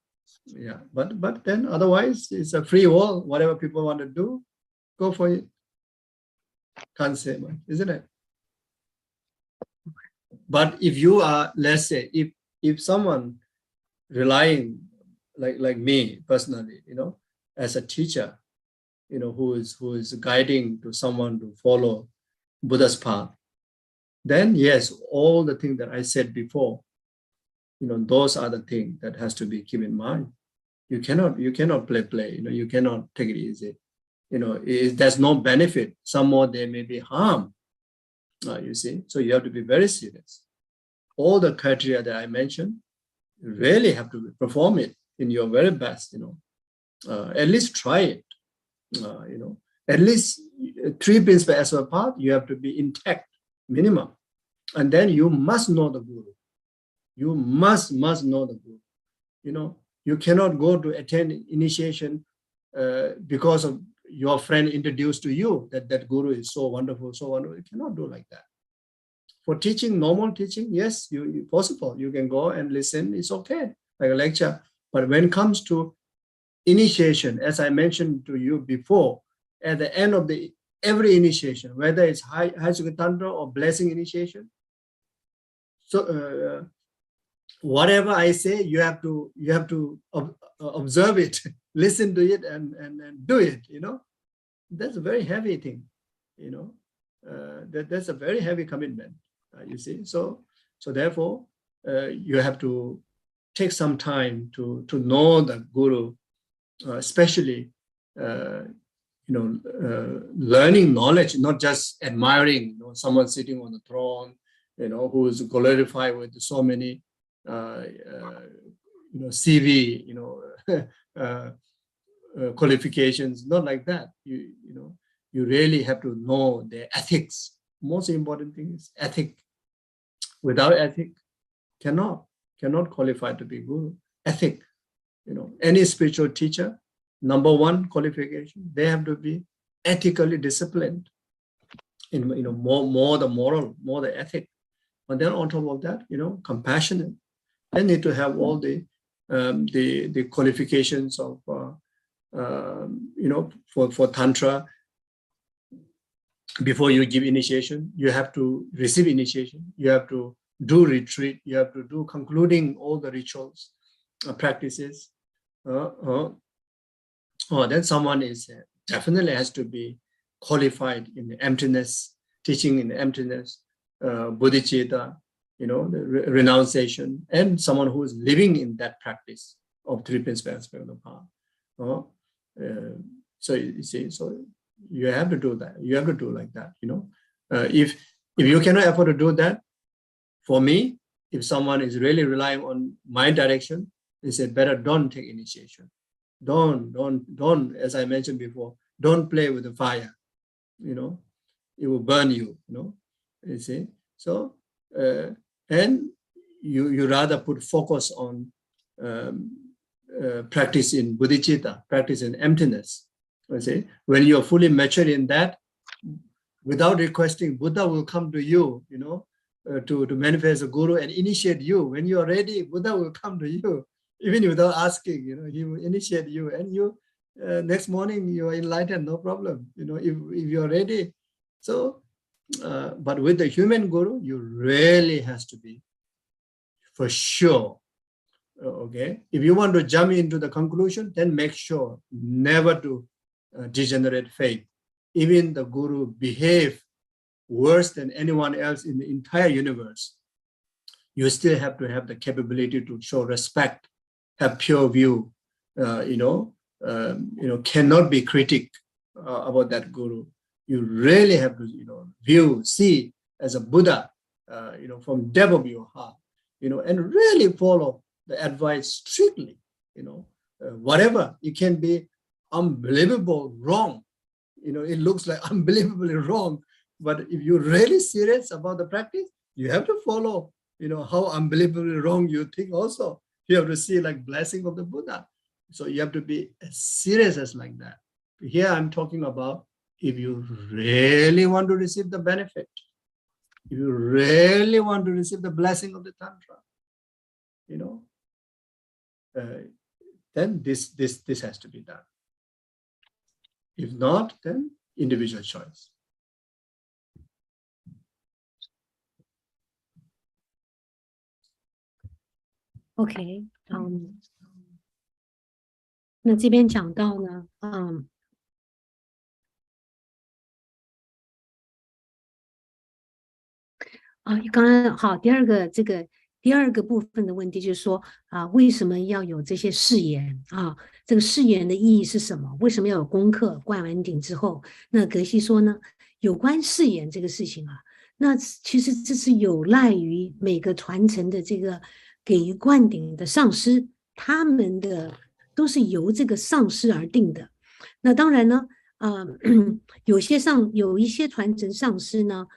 Yeah, but then otherwise it's a free world. Whatever people want to do, go for it. Can't say much, isn't it? But if you are, let's say, if someone relying like me personally, as a teacher, who is guiding to someone to follow Buddha's path, then yes, all the things that I said before, those are the things that has to be kept in mind. You cannot play. You cannot take it easy. There's no benefit. Some more there may be harm. You see, so you have to be very serious. All the criteria that I mentioned, you really have to perform it in your very best. At least try it. At least 3 principles as a path, you have to be intact, minimum, and then you must know the guru. You must know the guru. You cannot go to attend initiation because of your friend introduced to you that guru is so wonderful, so wonderful. You cannot do like that. For teaching, normal teaching, yes, you possible. You can go and listen. It's okay, like a lecture. But when it comes to initiation, as I mentioned to you before, at the end of every initiation, whether it's high Tantra or blessing initiation, so whatever I say, you have to observe it, listen to it, and do it. That's a very heavy thing. That's a very heavy commitment. You see, so therefore, you have to take some time to know the guru, especially learning knowledge, not just admiring someone sitting on the throne, who is glorified with so many CV, qualifications. Not like that. You really have to know the ethics. Most important thing is ethic. Without ethic, cannot qualify to be guru. Ethic. Any spiritual teacher, number one qualification, they have to be ethically disciplined. More the moral, more the ethic. But then on top of that, compassionate. They need to have all the qualifications of for Tantra. Before you give initiation, you have to receive initiation. You have to do retreat. You have to do concluding all the rituals, practices. Then someone is definitely has to be qualified in the emptiness, teaching in the emptiness, bodhicitta, the renunciation, and someone who is living in that practice of 3 principles of the path. So you see, so you have to do that. You have to do like that. If you cannot afford to do that, for me, if someone is really relying on my direction, they say better don't take initiation. Don't, as I mentioned before, don't play with the fire. It will burn you. You see. So and you rather put focus on practice in bodhicitta, practice in emptiness. You see, when you're fully mature in that, without requesting, Buddha will come to you, to manifest a guru and initiate you. When you are ready, Buddha will come to you, even without asking. He will initiate you, and you next morning you are enlightened, no problem. If you are ready. So, but with the human guru, you really has to be for sure. Okay, if you want to jump into the conclusion, then make sure never to degenerate faith. Even the guru behave worse than anyone else in the entire universe, you still have to have the capability to show respect, have pure view, cannot be critic about that guru. You really have to, see as a Buddha, from depth of your heart, and really follow the advice strictly, whatever. It can be unbelievable wrong. It looks like unbelievably wrong, but if you're really serious about the practice, you have to follow, how unbelievably wrong you think also. You have to see like blessing of the Buddha. So you have to be as serious as like that. Here I'm talking about if you really want to receive the benefit, if you really want to receive the blessing of the Tantra, then this has to be done. If not, then individual choice. OK， 那这边讲到呢，刚刚好，第二个部分的问题就是说为什么要有这些誓言啊？这个誓言的意义是什么？为什么要有功课？灌完顶之后，那格西说呢，有关誓言这个事情那其实这是有赖于每个传承的这个给予灌顶的上师，他们的都是由这个上师而定的。那当然呢，有一些传承上师呢，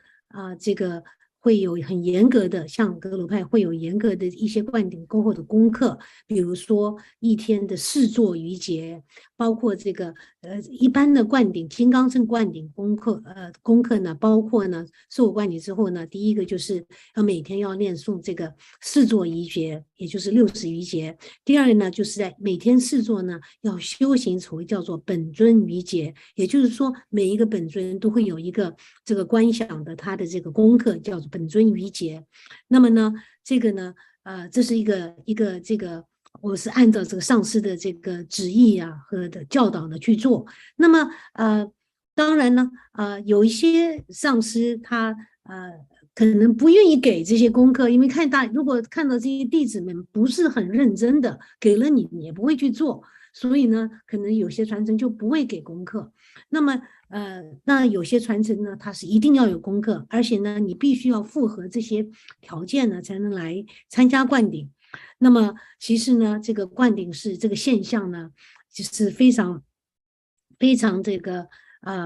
这个会有很严格的，像格鲁派会有严格的一些灌顶过后的功课，比如说一天的试坐瑜伽，包括这个一般的灌顶金刚乘灌顶功课呢，包括呢受灌顶之后呢，第一个就是每天要念诵这个试坐瑜伽，也就是60瑜伽。第二个呢，就是在每天试坐呢要修行所谓叫做本尊瑜伽，也就是说每一个本尊都会有一个这个观想的他的这个功课叫做本尊瑜伽。那么呢，这个呢，这是一个这个。我是按照这个上师的这个旨意和的教导呢去做。那么当然呢有一些上师他可能不愿意给这些功课，因为如果看到这些弟子们不是很认真的，给了你也不会去做，所以呢可能有些传承就不会给功课。那么那有些传承呢它是一定要有功课，而且呢你必须要符合这些条件呢才能来参加灌顶。那么其实呢这个灌顶是这个现象呢就是非常这个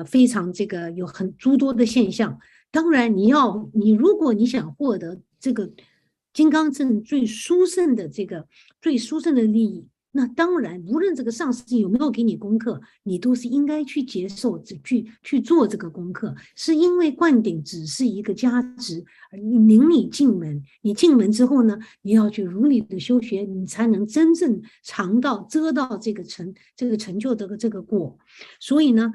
非常这个有很诸多的现象。当然如果你想获得这个金刚乘最殊胜的利益，那当然无论这个上师有没有给你功课，你都是应该去接受去做这个功课，是因为灌顶只是一个加持，领你进门，你进门之后呢，你要去如理的修学，你才能真正遮到这个成就的这个果。所以呢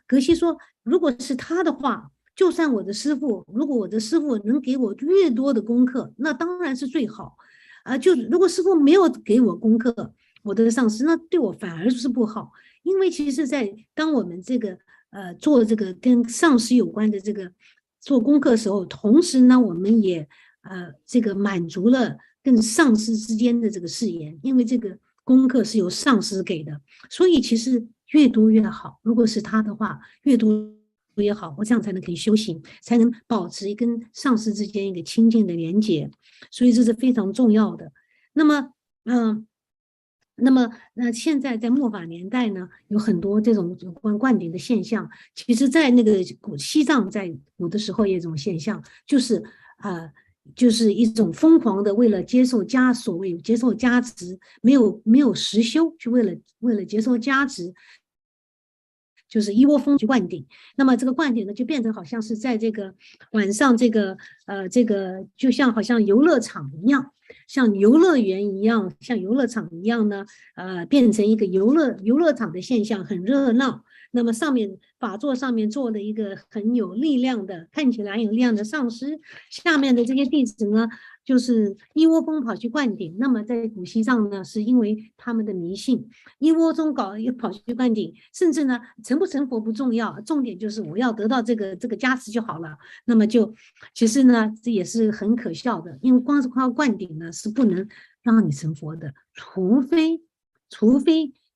格西说，如果是他的话，就算如果我的师父能给我越多的功课，那当然是最好。如果师父没有给我功课，我的上师那对我反而是不好。因为其实当我们这个做这个跟上师有关的这个做功课的时候，同时呢我们也这个满足了跟上师之间的这个誓言，因为这个功课是由上师给的，所以其实越多越好。如果是他的话，越多也好，我这样才能可以修行，才能保持跟上师之间一个亲近的连结，所以这是非常重要的。那么现在在末法年代呢，有很多这种有关灌顶的现象。其实在那个西藏在古的时候也有一种现象，就是一种疯狂的为了所谓接受加持，没有实修，去为了接受加持，就是一窝蜂去灌顶。那么这个灌顶呢，就变成好像是在这个晚上这个就像好像游乐场一样，像游乐园一样，像游乐场一样呢，变成一个游乐场的现象，很热闹。那么法座上面坐了一个很有力量的，看起来很有力量的上师，下面的这些弟子呢，就是一窝蜂跑去灌顶。那么在古西藏呢，是因为他们的迷信，一窝蜂跑去灌顶，甚至呢成不成佛不重要，重点就是我要得到这个加持就好了。那么其实呢，这也是很可笑的，因为光是靠灌顶呢是不能让你成佛的，除非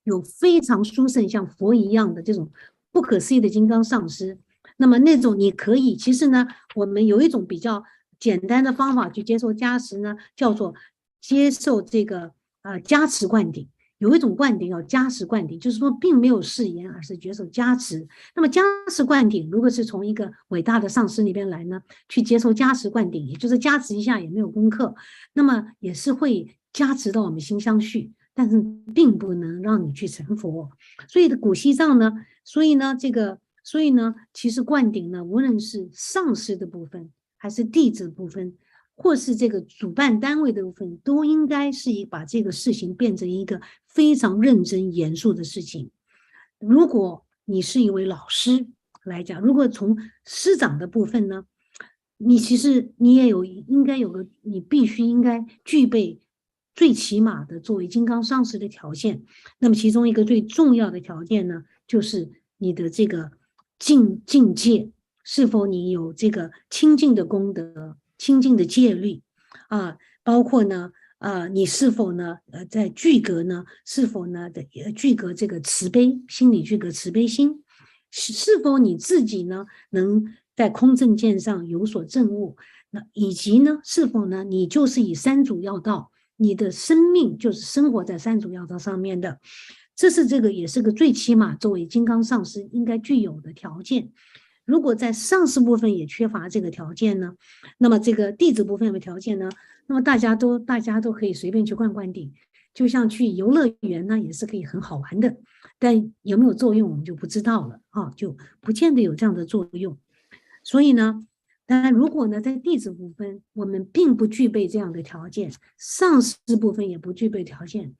有非常殊胜像佛一样的这种不可思议的金刚上师，那么那种你可以，其实呢，我们有一种比较简单的方法去接受加持呢，叫做接受这个加持灌顶。有一种灌顶叫加持灌顶，就是说并没有誓言，而是接受加持。那么加持灌顶，如果是从一个伟大的上师那边来呢，去接受加持灌顶，也就是加持一下也没有功课，那么也是会加持到我们心相续，但是并不能让你去成佛。所以的古西藏呢，所以呢，其实灌顶呢，无论是上师的部分，还是弟子的部分，或是这个主办单位的部分，都应该是把这个事情变成一个非常认真严肃的事情。如果你是一位老师来讲，如果从师长的部分呢，其实你也应该有个，你必须应该具备最起码的作为金刚上师的条件。那么其中一个最重要的条件呢，就是你的这个境界，是否你有这个清净的功德、清净的戒律啊，包括呢你是否呢在具格呢，是否呢具格这个慈悲心理，具格慈悲心，是否你自己呢能在空正见上有所证悟，那以及呢是否呢你就是以三主要道，你的生命就是生活在三主要道上面的。这个也是个最起码作为金刚上师应该具有的条件。如果在上师部分也缺乏这个条件呢，那么这个弟子部分有条件呢，那么大家都可以随便去灌顶，就像去游乐园呢也是可以很好玩的，但有没有作用我们就不知道了啊，就不见得有这样的作用。所以呢，当然如果呢在弟子部分我们并不具备这样的条件，上师部分也不具备条件，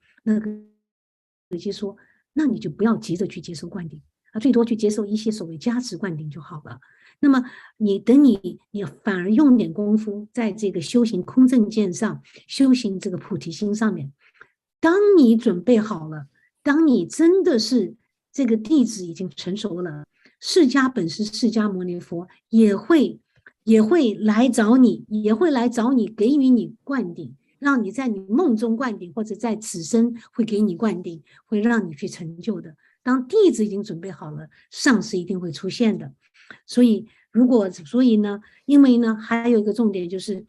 那你就不要急着去接受灌顶，最多去接受一些所谓加持灌顶就好了。那么你反而用点功夫在这个修行空正见上，修行这个菩提心上面。当你准备好了，当你真的是这个弟子已经成熟了，释迦本师释迦牟尼佛也会来找你，给予你灌顶，让你在你梦中灌顶，或者在此生会给你灌顶，会让你去成就的。当弟子已经准备好了，上师一定会出现的。所以呢，因为呢，还有一个重点就是，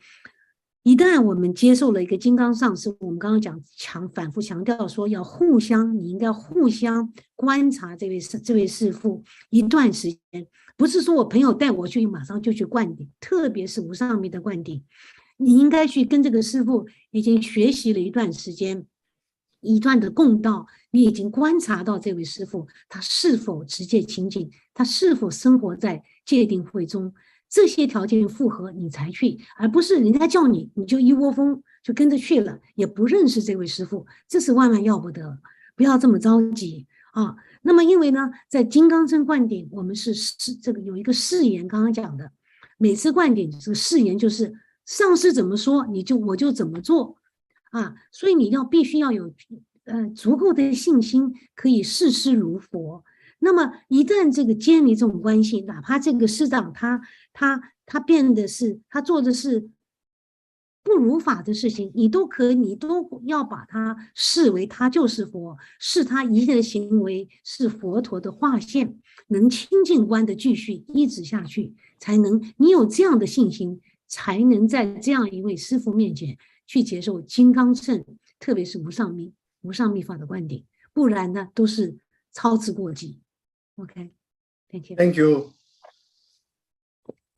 一旦我们接受了一个金刚上师，我们刚刚反复强调说，你应该互相观察这位师父一段时间，不是说我朋友带我去马上就去灌顶，特别是无上密的灌顶，你应该去跟这个师父已经学习了一段时间，一段的共道，你已经观察到这位师父他是否持戒清净，他是否生活在戒定慧中，这些条件符合你才去，而不是人家叫你就一窝蜂就跟着去了，也不认识这位师父，这是万万要不得，不要这么着急啊。那么因为呢，在金刚乘灌顶，我们这个有一个誓言，刚刚讲的，每次灌顶这个誓言就是上师怎么说我就怎么做啊，所以你必须要有足够的信心，可以视师如佛。那么一旦这个建立这种关系，哪怕这个师长他变的是他做的是不如法的事情，你都要把他视为他就是佛，视他一切的行为是佛陀的化现，能清净观的继续一直下去，你有这样的信心，才能在这样一位师父面前去接受金刚乘，特别是无上密法的灌顶，不然呢都是操之过急。Okay, thank you. Thank you.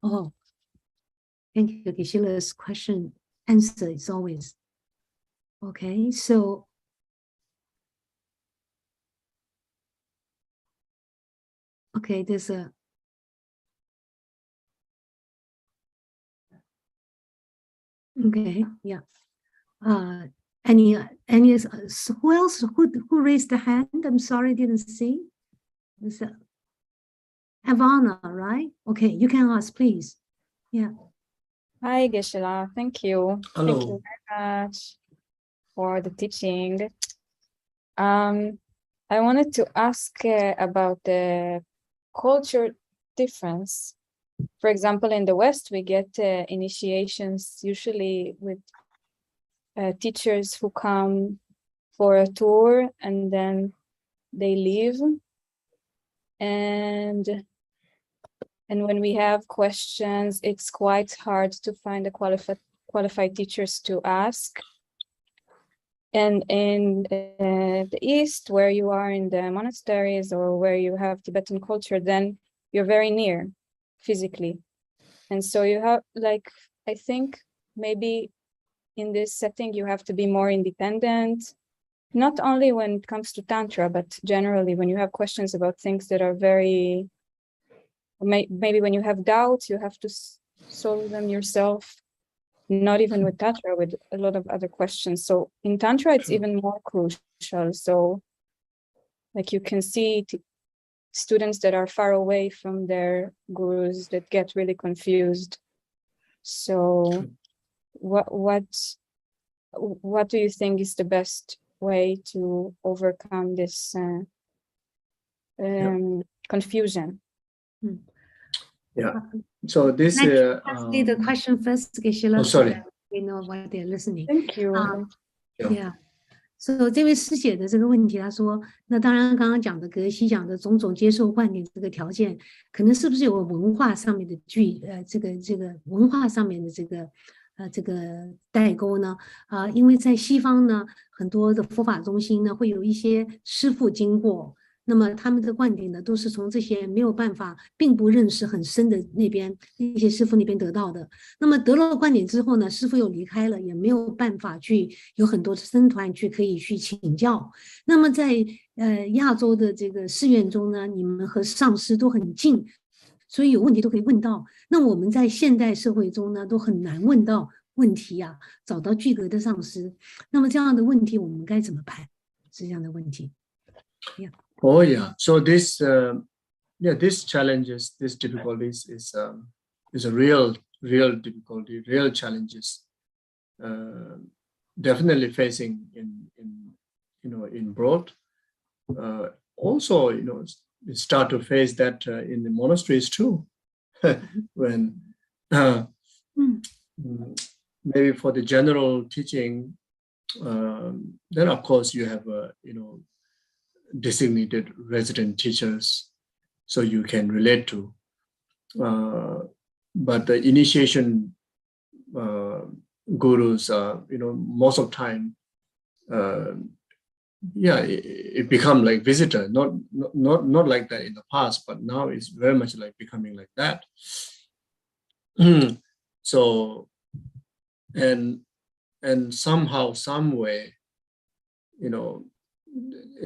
Oh, thank you. Geshe-la's question answer is always okay. So Okay, there's a. Okay, yeah. Any who else who raised the hand? I'm sorry, didn't see. Is that Ivana, right? Okay, you can ask, please. Yeah. Hi, Geshe. Thank you. Thank Hello. you very much for the teaching. I wanted to ask about the culture difference. For example, in the West, we get initiations usually with teachers who come for a tour and then they leave. And when we have questions, it's quite hard to find the qualified teachers to ask. And in the East, where you are in the monasteries or where you have Tibetan culture, then you're very near physically. And so you have, like, I think maybe in this setting, you have to be more independent, not only when it comes to Tantra, but generally when you have questions about things that are very, maybe when you have doubts, you have to solve them yourself. Not even with Tantra, with a lot of other questions. So in Tantra, it's even more crucial. So like you can see students that are far away from their gurus that get really confused. So what do you think is the best way to overcome this confusion? Yeah. So this. Let's see the question first, Geshe-la, Oh, so sorry. that we know what they're listening. Thank you. Yeah. So 这位师姐的这个问题，她说，那当然刚刚讲的格西讲的种种接受观点这个条件，可能是不是有个文化上面的这个文化上面的这个代沟呢？因为在西方呢，很多的佛法中心呢会有一些师父经过。那么他们的观点呢，都是从这些没有办法，并不认识很深的那些师傅那边得到的。那么得了观点之后呢，师傅又离开了，也没有办法去有很多的僧团可以去请教。那么在亚洲的这个寺院中呢，你们和上师都很近，所以有问题都可以问到。那我们在现代社会中呢，都很难问到问题啊，找到具格的上师。那么这样的问题我们该怎么办？是这样的问题。Yeah. Oh yeah. So this, these challenges, these difficulties is a real difficulty, real challenges. Definitely facing in broad. Also, start to face that in the monasteries too. When maybe for the general teaching, then of course you have designated resident teachers, so you can relate to. But the initiation gurus, most of the time, it become like visitor, not like that in the past, but now it's very much like becoming like that. So, and somehow, some way,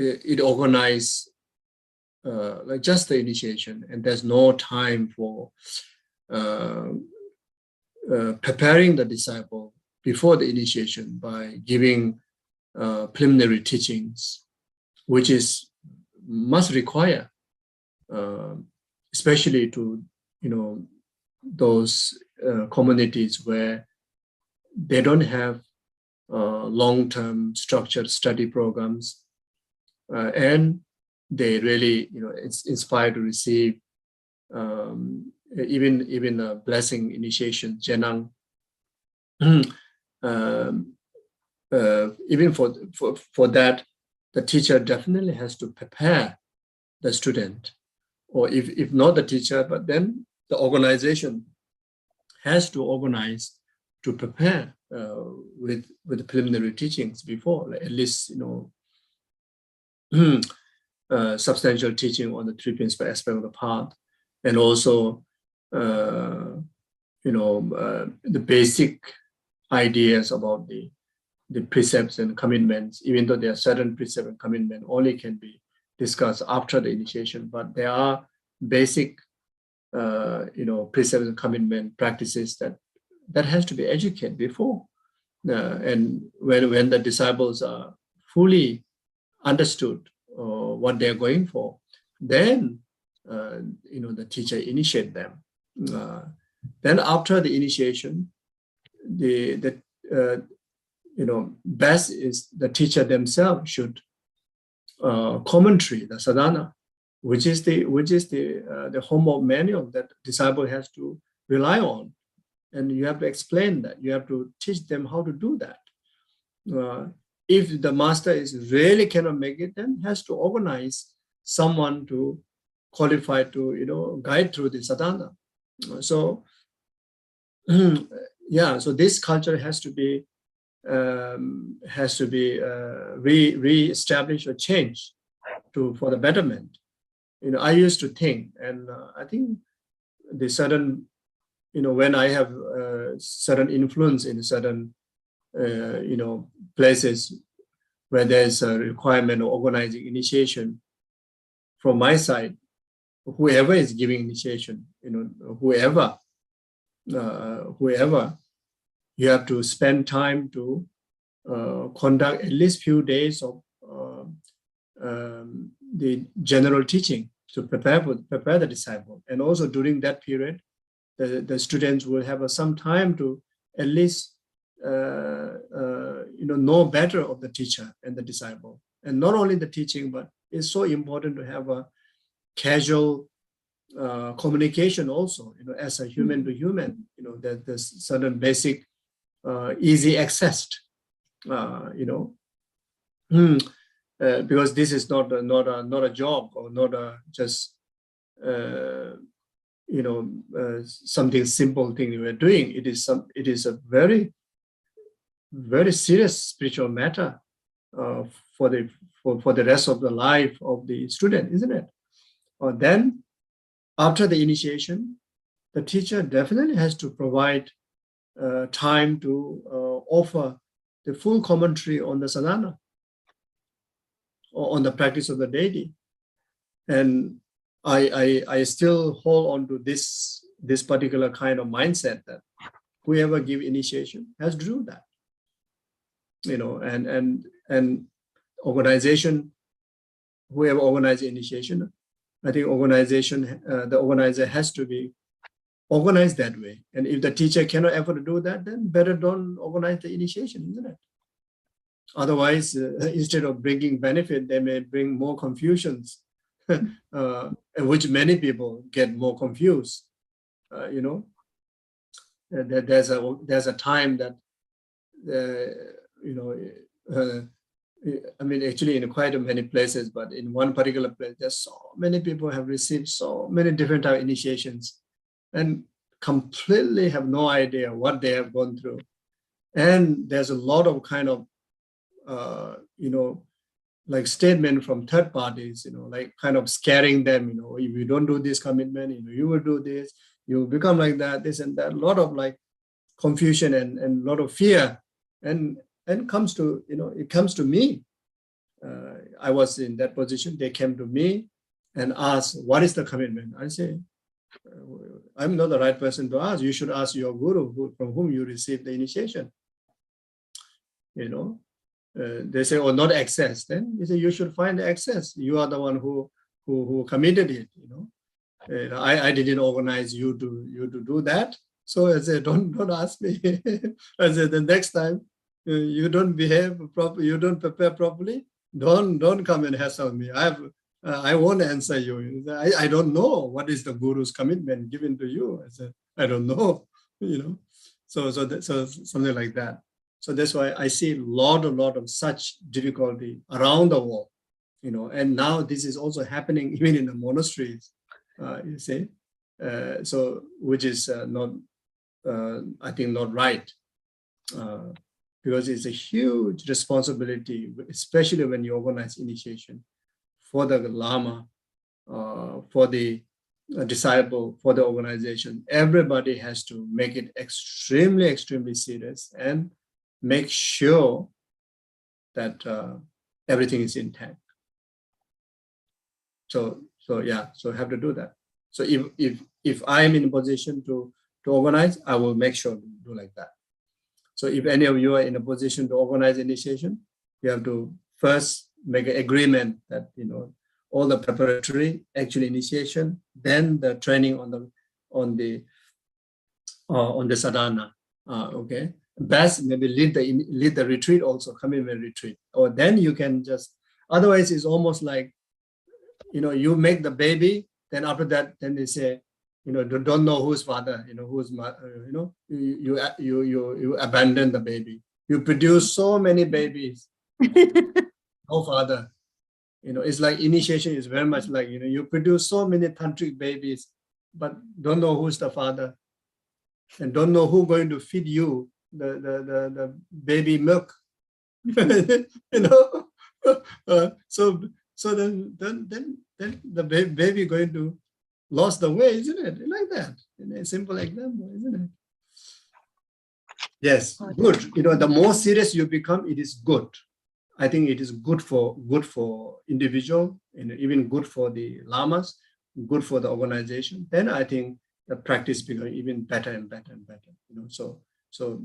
it organized like just the initiation, and there's no time for preparing the disciple before the initiation by giving preliminary teachings, which must require, especially to those communities where they don't have long-term structured study programs, and they really it's inspired to receive even a blessing initiation jenang. Even for that, the teacher definitely has to prepare the student, or if not the teacher, but then the organization has to organize to prepare with the preliminary teachings before, like at least substantial teaching on the three principal aspects of the path, and also the basic ideas about the precepts and commitments, even though there are certain precepts and commitments only can be discussed after the initiation, but there are basic, precepts and commitment practices that has to be educated before. And when the disciples are fully understood what they're going for, then the teacher initiate them. Then after the initiation, the best is the teacher themselves should commentary the sadhana, which is the homework manual that disciple has to rely on, and you have to explain that. You have to teach them how to do that. If the master is really cannot make it, then has to organize someone to qualify to guide through the sadhana. So so this culture has to be re-established or changed for the betterment. I used to think, and I think the certain, when I have certain influence in certain, places where there's a requirement of organizing initiation, from my side, whoever is giving initiation, whoever, you have to spend time to conduct at least few days of the general teaching to prepare the disciple. And also during that period, the students will have some time to at least know better of the teacher and the disciple. And not only the teaching, but it's so important to have a casual communication also, as a human to human, that there's certain basic easy accessed, because this is not a job, or not a just something simple thing we're doing. It is a very, very serious spiritual matter for the rest of the life of the student, isn't it? Or then after the initiation, the teacher definitely has to provide time to offer the full commentary on the sadhana, or on the practice of the deity. And I still hold on to this particular kind of mindset that whoever give initiation has to do that. And organization, whoever organize initiation, I think the organizer has to be organized that way. And if the teacher cannot afford to do that, then better don't organize the initiation, isn't it? Otherwise, instead of bringing benefit, they may bring more confusions, which many people get more confused. There's a time that actually in quite many places, but in one particular place, there's so many people have received so many different type of initiations and completely have no idea what they have gone through. And there's a lot of kind of, like statement from third parties, like kind of scaring them, if you don't do this commitment, you will do this, you will become like that, this and that, a lot of like confusion and a lot of fear. And comes to, it comes to me. I was in that position. They came to me and asked, what is the commitment? I say, I'm not the right person to ask. You should ask your guru from whom you received the initiation. They say, oh, not access. Then you say, you should find the access. You are the one who committed it. I didn't organize you to do that. So I said, don't ask me. I said, the next time you don't behave properly, you don't prepare properly, don't come and hassle me. I won't answer you. I don't know what is the guru's commitment given to you. I said, I don't know. So something like that. So that's why I see a lot of such difficulty around the world, and now this is also happening even in the monasteries, you see, so which is not, I think, not right, because it's a huge responsibility, especially when you organize initiation for the Lama, for the disciple, for the organization. Everybody has to make it extremely, extremely serious and make sure that everything is intact. So have to do that. So if I'm in a position to organize, I will make sure to do like that. So if any of you are in a position to organize initiation, you have to first make an agreement that, you know, all the preparatory, actual initiation, then the training on the sadhana. Okay, best maybe lead the retreat also, commitment retreat, or then you can just. Otherwise, it's almost like, you know, you make the baby, then after that, then they say, you know, don't know who's father, you know, who's you know, you abandon the baby. You produce so many babies, no father. You know, it's like initiation is very much like, you know, you produce so many tantric babies, but don't know who's the father, and don't know who's going to feed you the baby milk. You know, so then the baby going to lost the way, isn't it? Like that, in a simple example, isn't it? Yes, good. You know, the more serious you become, it is good. I think it is good for individual, and even good for the lamas, good for the organization. Then I think the practice becomes even better and better and better. You know, so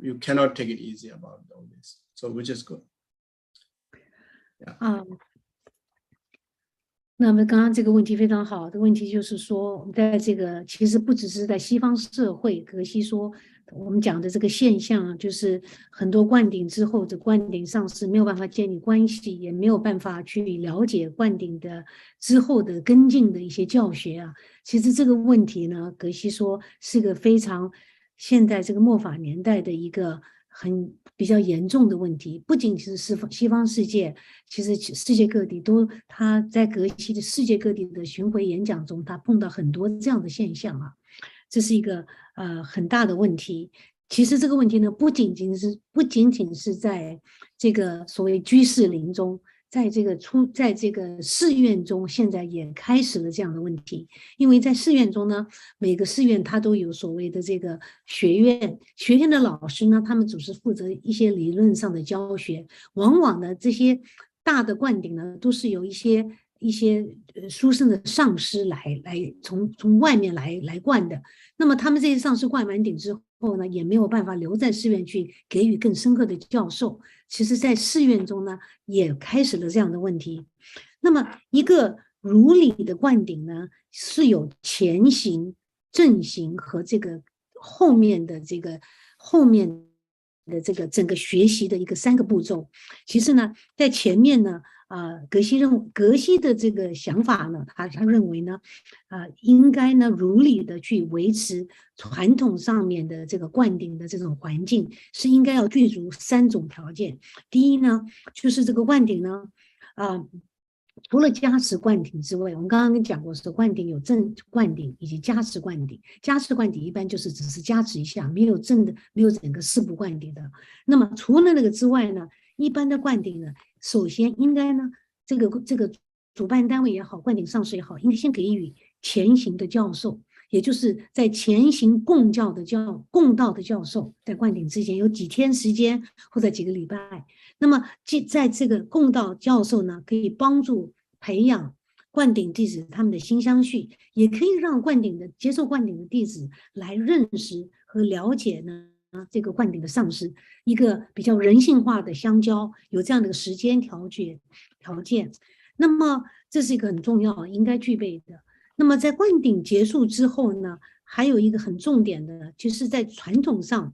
you cannot take it easy about all this. So which is good. Yeah. 那么刚刚这个问题非常好，这个问题就是说，我们在这个其实不只是在西方社会，格西说我们讲的这个现象，就是很多灌顶之后，这灌顶上师没有办法建立关系，也没有办法去了解灌顶的之后的跟进的一些教学啊。其实这个问题呢，格西说是个非常现在这个末法年代的一个比较严重的问题，不仅是西方世界，其实世界各地都，他在格西的世界各地的巡回演讲中，他碰到很多这样的现象啊，这是一个很大的问题。其实这个问题呢，不仅仅是在这个所谓居士林中，在这个寺院中，现在也开始了这样的问题。因为在寺院中呢，每个寺院它都有所谓的这个学院的老师呢，他们总是负责一些理论上的教学。往往呢，这些大的灌顶呢，都是由一些书生的上师来从外面来灌的。那么他们这些上师灌完顶之后呢，也没有办法留在寺院去给予更深刻的教授。其实在寺院中呢，也开始了这样的问题。那么一个如理的灌顶呢，是有前行、正行和这个后面的这个整个学习的一个3个步骤。其实呢，在前面呢，格西的这个想法呢，他认为呢，应该呢如理的去维持传统上面的这个灌顶的这种环境，是应该要具足3种条件。第一呢，就是这个灌顶呢，除了加持灌顶之外，我们刚刚讲过，说灌顶有正灌顶以及加持灌顶。加持灌顶一般就是只是加持一下，没有整个4部灌顶的。那么除了那个之外呢，一般的灌顶呢，首先应该呢，这个主办单位也好，灌顶上师也好，应该先给予前行的教授，也就是在前行共道的教授，在灌顶之前有几天时间或者几个礼拜。那么在这个共道教授呢，可以帮助培养灌顶弟子他们的心相续，也可以让接受灌顶的弟子来认识和了解呢这个灌顶的上师，一个比较人性化的相交，有这样的时间条件。那么这是一个很重要应该具备的。那么在灌顶结束之后呢，还有一个很重点的，就是在传统上，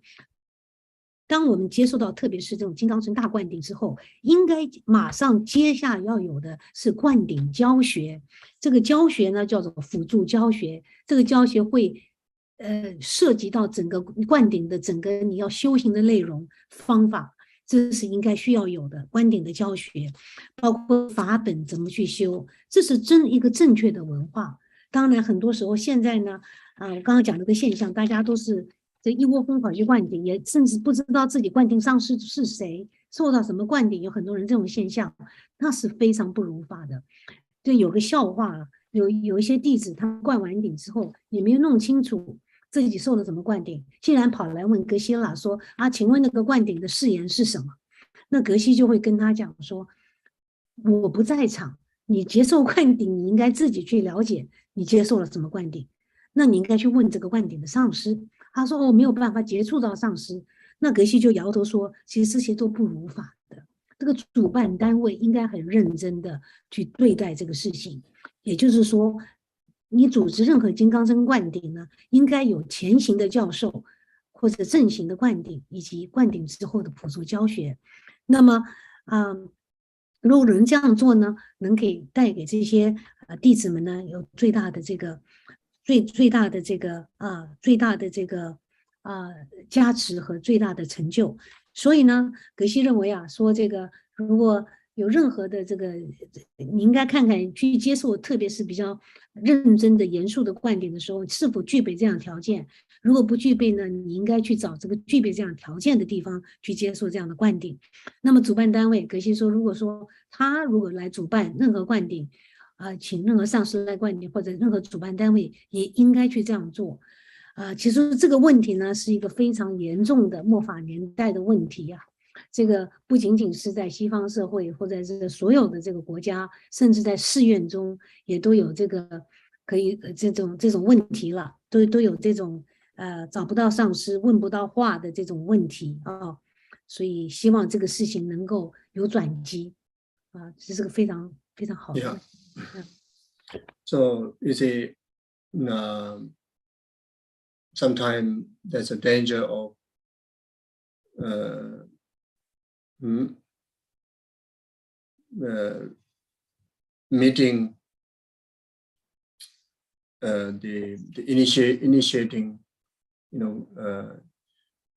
当我们接受到特别是这种金刚乘大灌顶之后，应该马上接下要有的是灌顶教学。这个教学呢叫做辅助教学，这个教学会涉及到整个灌顶的整个你要修行的内容方法，这是应该需要有的灌顶的教学，包括法本怎么去修，这是一个正确的文化。当然很多时候现在呢我刚刚讲这个现象，大家都是这一窝蜂跑去灌顶，也甚至不知道自己灌顶上师是谁，受到什么灌顶，有很多人这种现象，那是非常不如法的。就有个笑话，有一些弟子他灌完顶之后也没有弄清楚自己受了什么灌顶，竟然跑来问格西拉说请问那个灌顶的誓言是什么？那格西就会跟他讲说，我不在场，你接受灌顶，你应该自己去了解你接受了什么灌顶。那你应该去问这个灌顶的上师。他说哦，没有办法接触到上师。那格西就摇头说，其实这些都不如法的。这个主办单位应该很认真的去对待这个事情。也就是说，你组织任何金刚身灌顶呢，应该有前行的教授或者正行的灌顶，以及灌顶之后的朴素教学。那么，如果能这样做呢，能带给这些弟子们呢，有最大的这个加持和最大的成就。所以呢，格西认为啊，说这个如果有任何的这个，你应该看看去接受，特别是比较认真的、严肃的灌顶的时候，是否具备这样条件。如果不具备呢，你应该去找这个具备这样条件的地方去接受这样的灌顶。那么主办单位，格西说，如果来主办任何灌顶，请任何上师来灌顶，或者任何主办单位也应该去这样做。其实这个问题呢，是一个非常严重的末法年代的问题啊。这个不仅仅是在西方社会，或者是所有的这个国家，甚至在寺院中也都有这个这种问题了，都有这种找不到上师、问不到话的这种问题啊。所以希望这个事情能够有转机啊，这是个非常非常好的问题。So you see, sometimes there's a danger of meeting the initiating,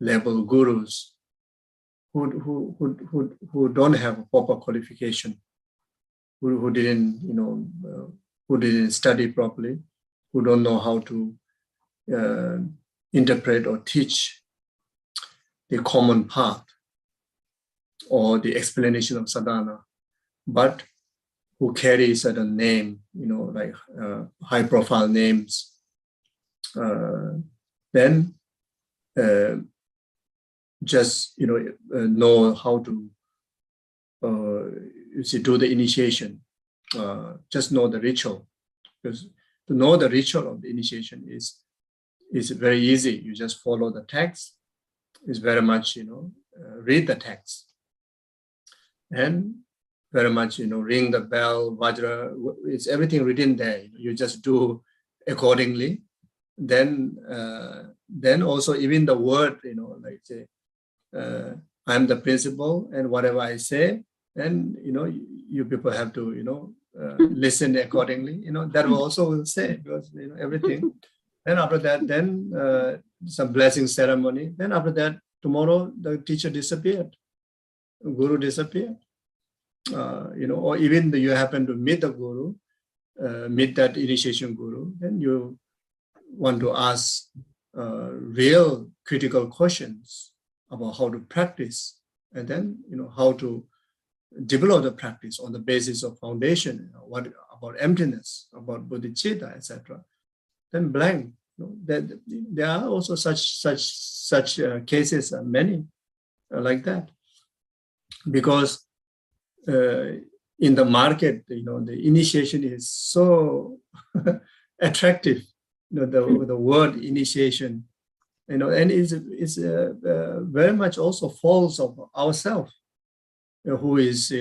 level gurus who don't have proper qualification, who didn't, who didn't study properly, who don't know how to interpret or teach the common path or the explanation of sadhana, but who carry certain name, like high profile names, then just, know how to, do the initiation, just know the ritual. Because to know the ritual of the initiation is very easy. You just follow the text. It's very much, read the text. And very much, ring the bell, vajra, it's everything written there. You just do accordingly. Then also even the word, like say, I'm the principal, and whatever I say, then, you people have to, listen accordingly. That will also say, because, everything. Then after that, then some blessing ceremony. Then after that, tomorrow the teacher disappeared, guru disappeared. Or even you happen to meet the guru, meet that initiation guru, then you want to ask real critical questions about how to practice, and then how to develop the practice on the basis of foundation. What about emptiness, about bodhicitta, etc. Then blank. There are also such cases, many like that, because in the market, the initiation is so attractive. The word initiation, and it's very much also false of ourselves, who is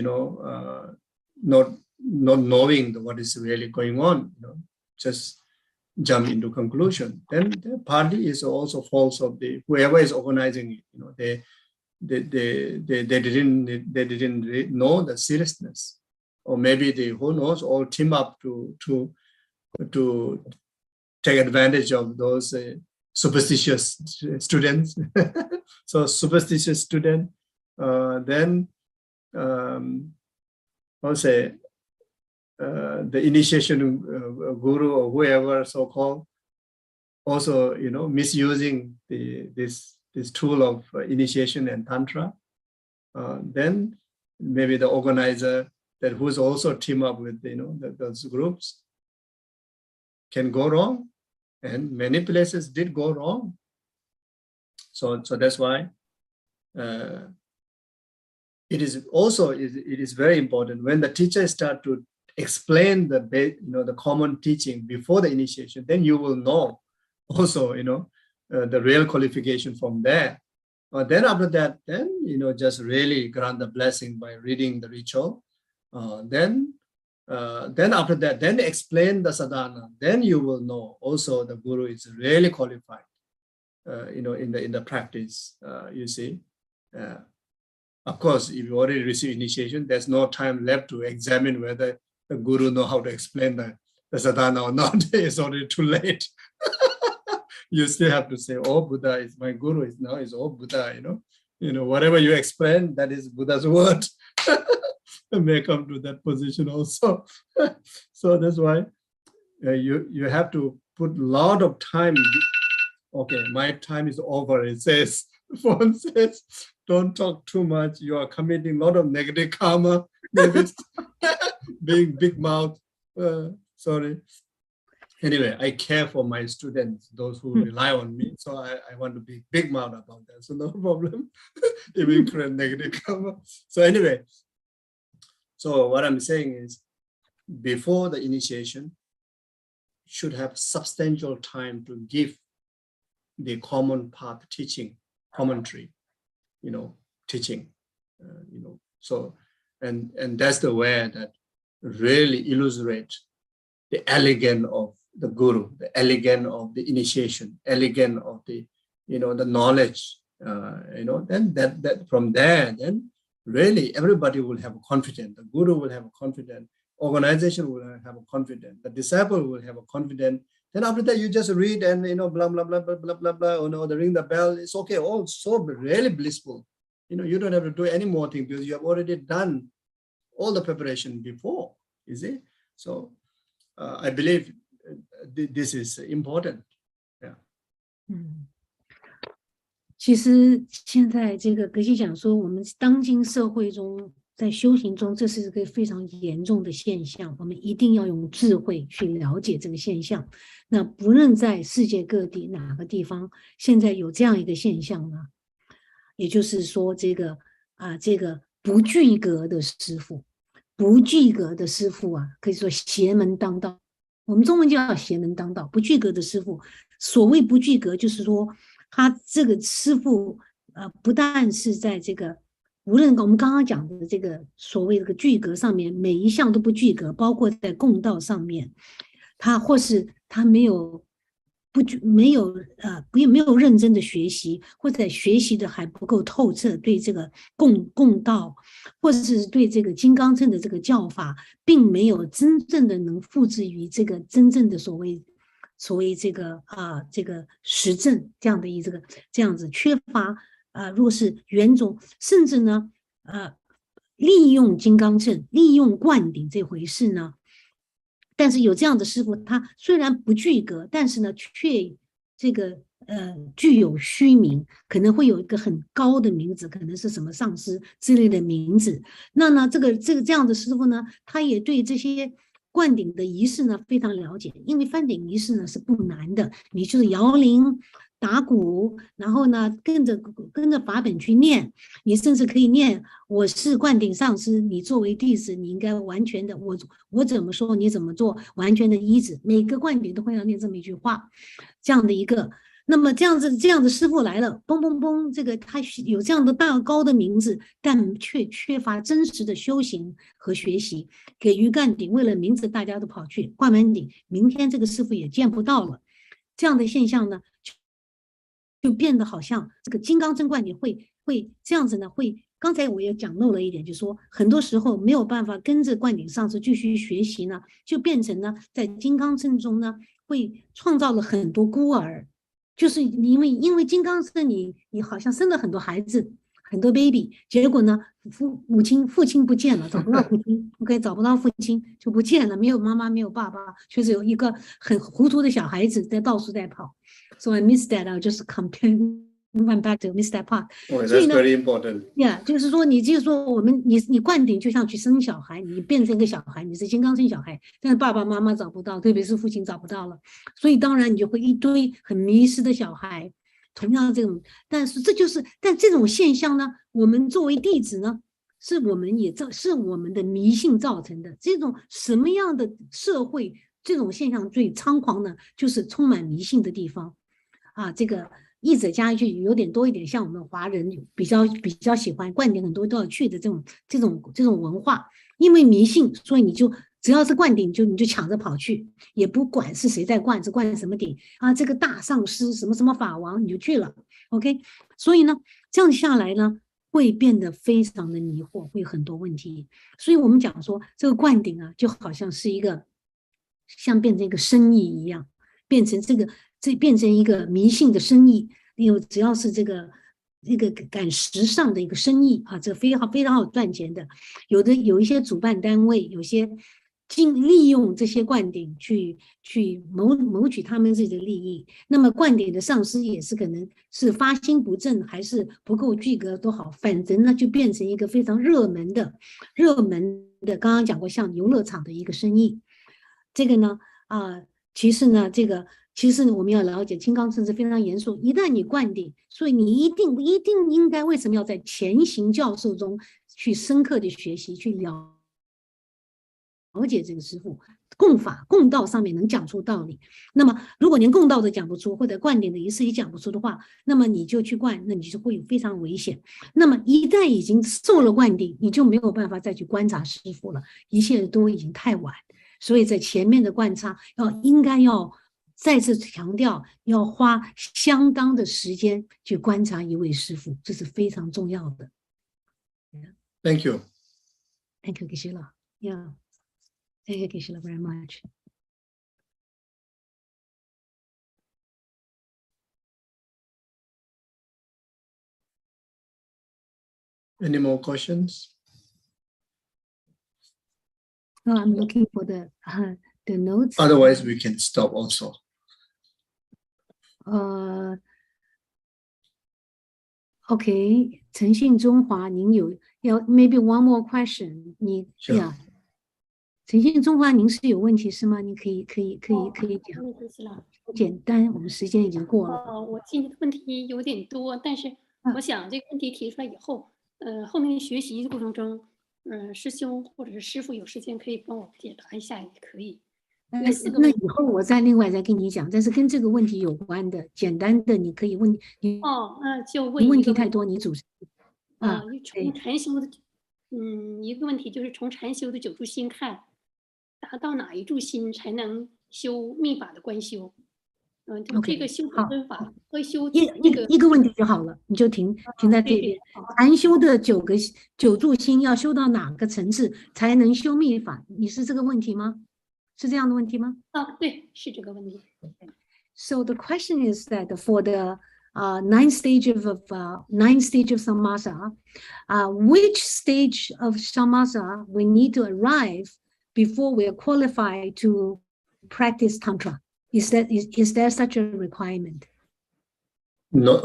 not knowing what is really going on, just jump into conclusion. Then the party is also false of the whoever is organizing it. They didn't know the seriousness, or maybe they, who knows, all team up to take advantage of those superstitious students. So superstitious student, then I'll say the initiation guru or whoever so-called, also misusing this tool of initiation and tantra. Then maybe the organizer, that who's also team up with those groups, can go wrong, and many places did go wrong. So that's why it is very important when the teacher start to explain the common teaching before the initiation. Then you will know also, the real qualification from there. Then after that, then, just really grant the blessing by reading the ritual. Then after that, then explain the sadhana. Then you will know also the guru is really qualified, in the practice, you see. Of course, if you already receive initiation, there's no time left to examine whether the guru know how to explain the sadhana or not. It's already too late. You still have to say, oh, Buddha is my guru. Now is oh, Buddha, whatever you explain, that is Buddha's word. May come to that position also. So that's why you have to put a lot of time. Okay, my time is over. It says, phone says, don't talk too much. You are committing a lot of negative karma. Maybe being big mouth. Sorry. Anyway, I care for my students, those who rely on me. So I want to be big mouth about that. So no problem. Even create negative karma. So anyway, so what I'm saying is, before the initiation, should have substantial time to give the common path teaching, commentary, teaching, so, and that's the way that really illustrate the elegance of the guru, the elegance of the initiation, elegance of the, the knowledge, then that from there, then really everybody will have confidence. The guru will have confidence. Organization will have confidence. The disciple will have confidence. Then after that, you just read and, blah, blah, blah, blah, blah, blah, blah, the ring the bell. It's okay. Oh, so really blissful. You don't have to do any more things because you have already done all the preparation before, you see? So I believe this is important. Yeah. 其实现在这个格西讲说，我们当今社会中，在修行中，这是一个非常严重的现象，我们一定要用智慧去了解这个现象。那不论在世界各地哪个地方，现在有这样一个现象呢，也就是说，这个不具格的师父，可以说邪门当道。我们中文叫邪门当道，不具格的师父。所谓不具格，就是说他这个师父，不但是在这个，无论我们刚刚讲的这个所谓这个具格上面，每一项都不具格，包括在共道上面，或是他没有认真的学习，或者学习的还不够透彻，对这个共道，或者是对这个金刚乘的这个教法，并没有真正的能复制于这个真正的所谓这个实证这样的这样子缺乏如果是原种，甚至呢利用金刚乘、利用灌顶这回事呢。但是有这样的师父，他虽然不具格，但是呢，却这个具有虚名，可能会有一个很高的名字，可能是什么上师之类的名字。那呢，这样的师父呢，他也对这些灌顶的仪式呢非常了解，因为翻顶仪式呢是不难的，你就是摇铃、打鼓，然后呢跟着法本去念，你甚至可以念我是灌顶上师，你作为弟子，你应该完全的我怎么说你怎么做，完全的依止。每个灌顶都会要念这么一句话，这样的一个。那么这样的师父来了，嘣嘣嘣，这个他有这样的大高的名字，但却缺乏真实的修行和学习。给予灌顶，为了名字大家都跑去灌满顶，明天这个师父也见不到了。这样的现象呢，就变得好像这个金刚针灌顶会这样子呢，刚才我也讲漏了一点，就是说很多时候没有办法跟着灌顶上师继续学习呢，就变成呢在金刚针中呢会创造了很多孤儿。就是因为金刚乘你好像生了很多孩子，很多 baby， 结果呢父亲不见了，找不到父亲，OK， 找不到父亲就不见了，没有妈妈没有爸爸，确实有一个很糊涂的小孩子在到处在跑。So I missed that. I just went back to miss that part. Oh, that's very important. Yeah， 就是说你你灌顶就像去生小孩，你变成一个小孩，你是金刚乘小孩，但是爸爸妈妈找不到，特别是父亲找不到了，所以当然你就会一堆很迷失的小孩。同样这种，但这种现象呢，我们作为弟子呢，是我们的迷信造成的。这种什么样的社会，这种现象最猖狂呢？就是充满迷信的地方。这个译者加一句有点多一点，像我们华人比较喜欢灌顶很多都要去的这种文化，因为迷信，所以你就只要是灌顶你就抢着跑去，也不管是谁在灌，是灌什么顶这个大上师什么什么法王你就去了 ，OK， 所以呢这样下来呢会变得非常的迷惑，会有很多问题，所以我们讲说这个灌顶就好像是一个像变成一个生意一样，变成一个迷信的生意，因为只要是这个赶时尚的一个生意这非常非常好赚钱的，有一些主办单位，有些利用这些灌顶去谋取他们自己的利益，那么灌顶的上司也是可能是发心不正，还是不够具格都好，反正呢就变成一个非常热门的刚刚讲过像游乐场的一个生意。这个呢其实我们要了解金刚乘是非常严肃，一旦你灌顶，所以你一定应该为什么要在前行教授中去深刻的学习，去了解这个师父，共道上面能讲出道理。那么如果连共道都讲不出，或者灌顶的仪式也讲不出的话，那么你就去灌，那你就会非常危险。那么一旦已经受了灌顶，你就没有办法再去观察师父了，一切都已经太晚。所以在前面的观察应该要再次强调，要花相当的时间去观察一位师父，这是非常重要的。Thank you. Thank you, Geshe. Yeah. Thank you, Geshe, very much. Any more questions? No, I'm looking for the notes. Otherwise, we can stop also. OK， 诚信中华，您要 maybe one more question？ Sure. 呀，诚信中华，您是有问题是吗？您可以讲。没关系了。简单，我们时间已经过了。我今天的问题有点多，但是我想这个问题提出来以后，后面学习的过程中，师兄或者是师父有时间可以帮我解答一下，也可以。那以后我另外再跟你讲，但是跟这个问题有关的，简单的你可以问你。就问问题太多，你主持。从禅修的，一个问题就是从禅修的九住心看，达到哪一住心才能修密法的观修？这个修的分法和修一个问题就好了，你就停在这边。禅修的九住心要修到哪个层次才能修密法？你是这个问题吗？是这样的问题吗？对，是这个问题。So the question is that for the ninth stage of samasa, which stage of samasa we need to arrive before we are qualified to practice tantra? Is there such a requirement? No,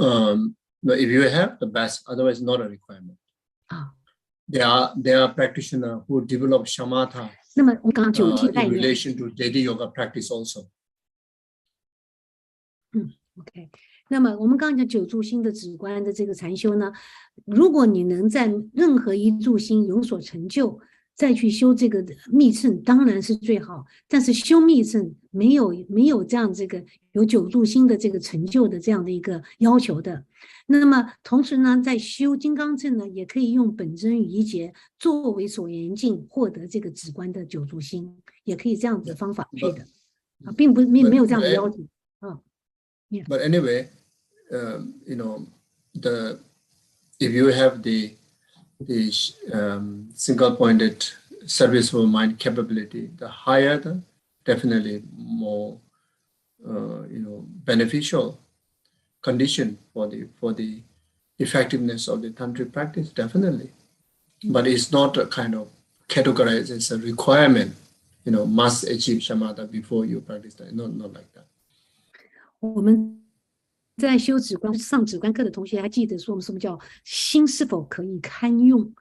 no. If you have the best, otherwise not a requirement. There are practitioners who develop shamatha. 那么我刚刚九气概 in 念 relation to daily yoga practice also. OK， 那么我们刚刚讲九住心的止观的这个禅修呢，如果你能在任何一住心有所成就，再去修这个密乘当然是最好，但是修密乘没有这样有九住心的这个成就的这样的一个要求的。那么同时呢，在修金刚乘呢，也可以用本真与一结作为所缘境，获得这个止观的九住心，也可以这样子的方法去的并没有这样的要求But anyway, if you have the single-pointed serviceable mind capability, the higher, the definitely more beneficial condition for the effectiveness of the tantric practice, definitely. But it's not a kind of categorized as a requirement, must achieve shamatha before you practice that. Not like that. 我们在修止观上止观课的同学还记得说我们什么叫心是否可以堪用？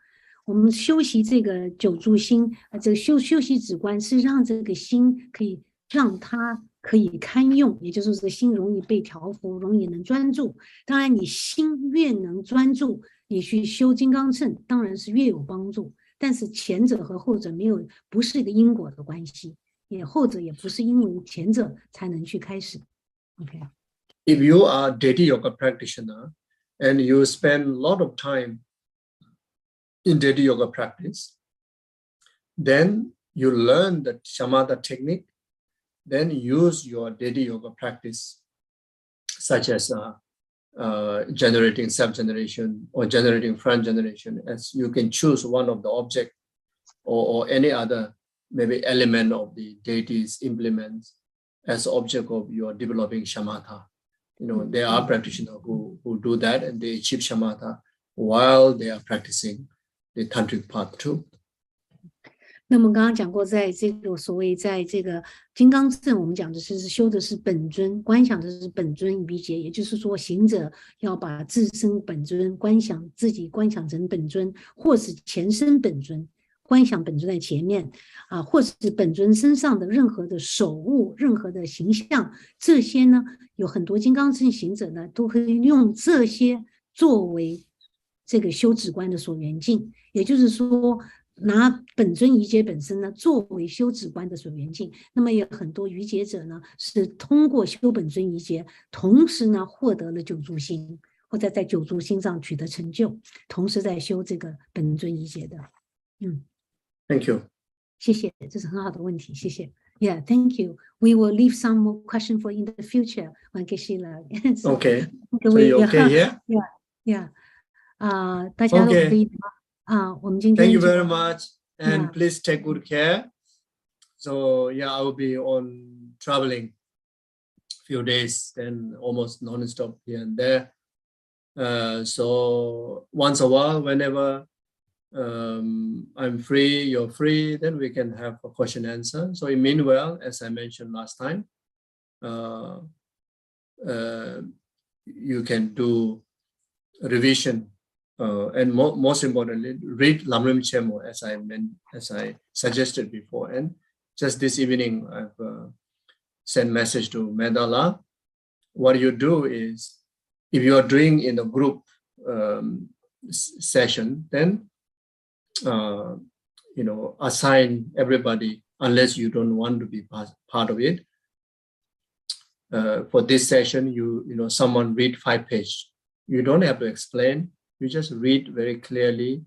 我们修习这个九住心，这个修习止观是让这个心让它可以堪用，也就是说这个心容易被调伏，容易能专注。当然你心越能专注，你去修金刚乘当然是越有帮助，但是前者和后者不是一个因果的关系，后者也不是因为前者才能去开始。OK， if you are a deity yoga practitioner and you spend a lot of time in deity yoga practice, then you learn the shamatha technique, then use your deity yoga practice, such as generating self-generation or generating front generation, as you can choose one of the object or any other maybe element of the deity's implements as object of your developing shamatha. You know, there are practitioners who do that and they achieve shamatha while they are practicing the tantric path too. 那么刚刚讲过，在这个所谓在这个金刚阵，我们讲的是修的是本尊，观想的是本尊于劫，也就是说，行者要把自身本尊观想自己观想成本尊，或是前身本尊观想本尊在前面啊，或是本尊身上的任何的手物、任何的形象，这些呢，有很多金刚阵行者呢，都会用这些作为这个修止观的所缘境，也就是说。拿本尊瑜伽本身呢作为修止观的所缘境，那么有很多瑜伽者呢是通过修本尊瑜伽，同时呢获得了九住心，或者在九住心上取得成就，同时在修这个本尊瑜伽的。Thank you. 谢谢，这是很好的问题，谢谢。Yeah, thank you. We will leave some more question for in the future when Geshe so, Okay. So you okay here? Yeah. 大家都可以吗？我们今天 Thank you very much, and please take good care. So yeah, I will be on traveling few days and almost non-stop here and there. So once a while, whenever I'm free, you're free, then we can have a question answer. So meanwhile, as I mentioned last time, you can do revision. And most importantly, read Lamrim Q as I suggested before. And just this evening, I've sent message to Medala. What you do is, if you are doing in a group session, then assign everybody, unless you don't want to be part of it. For this session, someone read 5 pages. You don't have to explain. You just read very clearly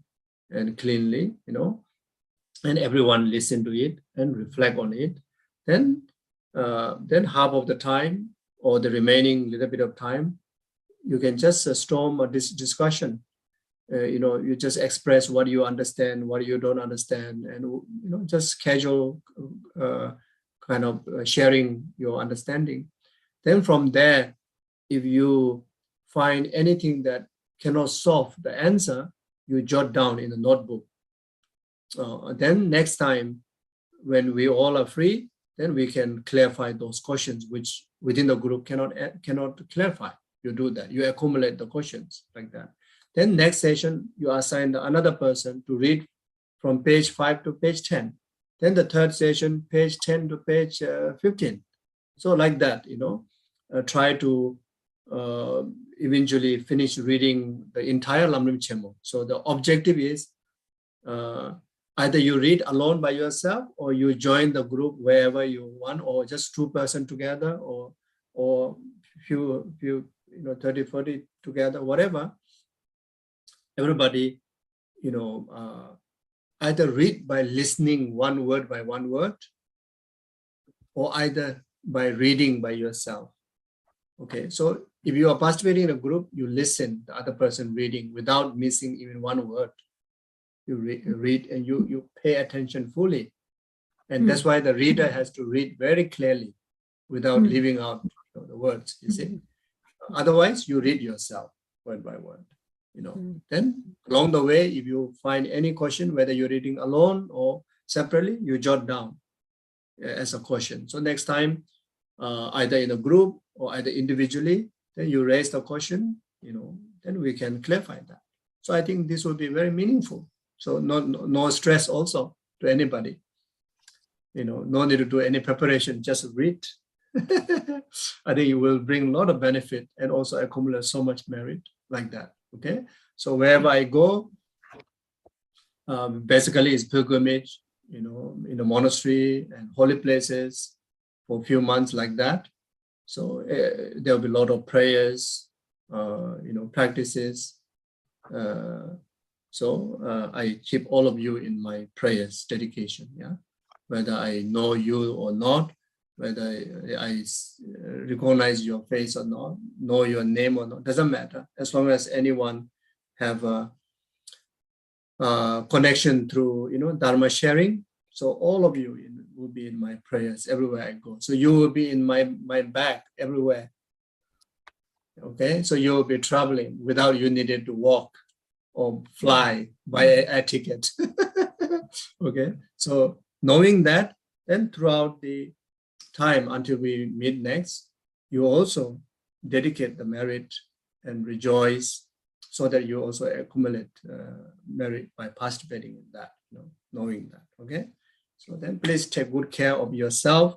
and cleanly, and everyone listen to it and reflect on it. Then half of the time or the remaining little bit of time, you can just storm this discussion. You just express what you understand, what you don't understand, and just casual kind of sharing your understanding. Then from there, if you find anything that cannot solve the answer, you jot down in a notebook. Then next time, when we all are free, then we can clarify those questions which within the group cannot clarify. You do that. You accumulate the questions like that. Then next session, you assign another person to read from page 5 to page 10. Then the third session, page 10 to page 15. So like that, try to eventually finish reading the entire Lamrim Q. So the objective is either you read alone by yourself, or you join the group wherever you want, or just 2 persons together, or few 30, 40 together, whatever. Everybody, either read by listening one word by one word, or either by reading by yourself. Okay, so if you are participating in a group, you listen the other person reading without missing even one word. You read and you pay attention fully. And that's why the reader has to read very clearly without leaving out the words, you see. Otherwise, you read yourself word by word. Then along the way, if you find any question, whether you're reading alone or separately, you jot down as a question. So next time, either in a group or either individually, then you raise the question, then we can clarify that. So I think this will be very meaningful. So no stress also to anybody. No need to do any preparation, just read. I think it will bring a lot of benefit and also accumulate so much merit like that. Okay, so wherever I go, basically it's pilgrimage, in the monastery and holy places for a few months like that. So there'll be a lot of prayers, practices. So I keep all of you in my prayers, dedication. Yeah, whether I know you or not, whether I recognize your face or not, know your name or not, doesn't matter. As long as anyone have a connection through, Dharma sharing. So all of you will be in my prayers everywhere I go. So you will be in my back everywhere. Okay, so you will be traveling without you needed to walk or fly, buy a ticket. Okay, so knowing that, then throughout the time until we meet next, you also dedicate the merit and rejoice so that you also accumulate merit by participating in that, knowing that. Okay, so then please take good care of yourself,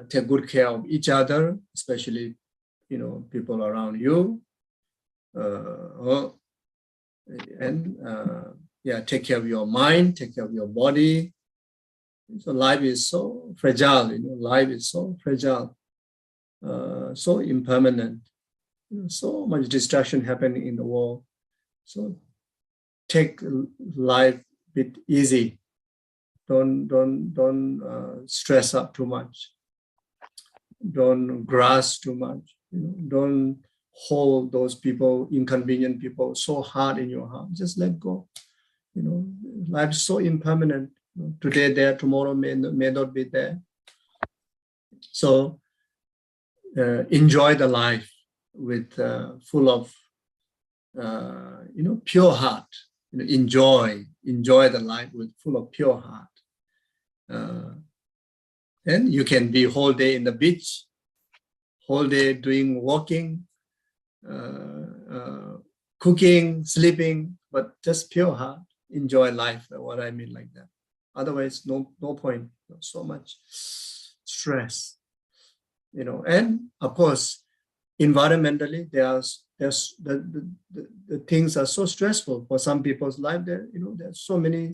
take good care of each other, especially people around you, take care of your mind, take care of your body. So life is so fragile, life is so fragile, so impermanent, so much distraction happening in the world. So take life a bit easy. Don't stress up too much. Don't grasp too much. Don't hold those people, inconvenient people, so hard in your heart. Just let go. Life is so impermanent. Today there, tomorrow may not be there. So enjoy the life with full of pure heart. Enjoy the life with full of pure heart. And you can be whole day in the beach, whole day doing walking, cooking, sleeping, but just pure heart. Enjoy life. What I mean like that. Otherwise, no point. So much stress. And of course, environmentally, there's the things are so stressful for some people's life. There's so many,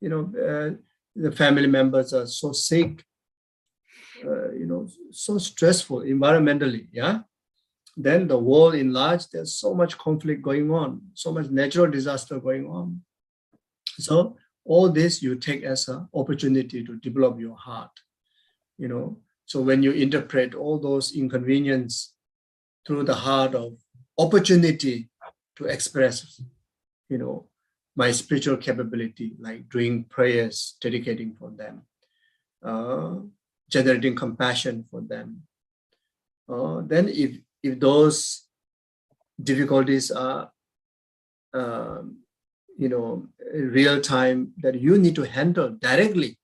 the family members are so sick, so stressful environmentally. Yeah. Then the world in large, there's so much conflict going on, so much natural disaster going on. So all this you take as an opportunity to develop your heart. So when you interpret all those inconvenience through the heart of opportunity to express, my spiritual capability, like doing prayers, dedicating for them, generating compassion for them. Then if those difficulties are, real time that you need to handle directly,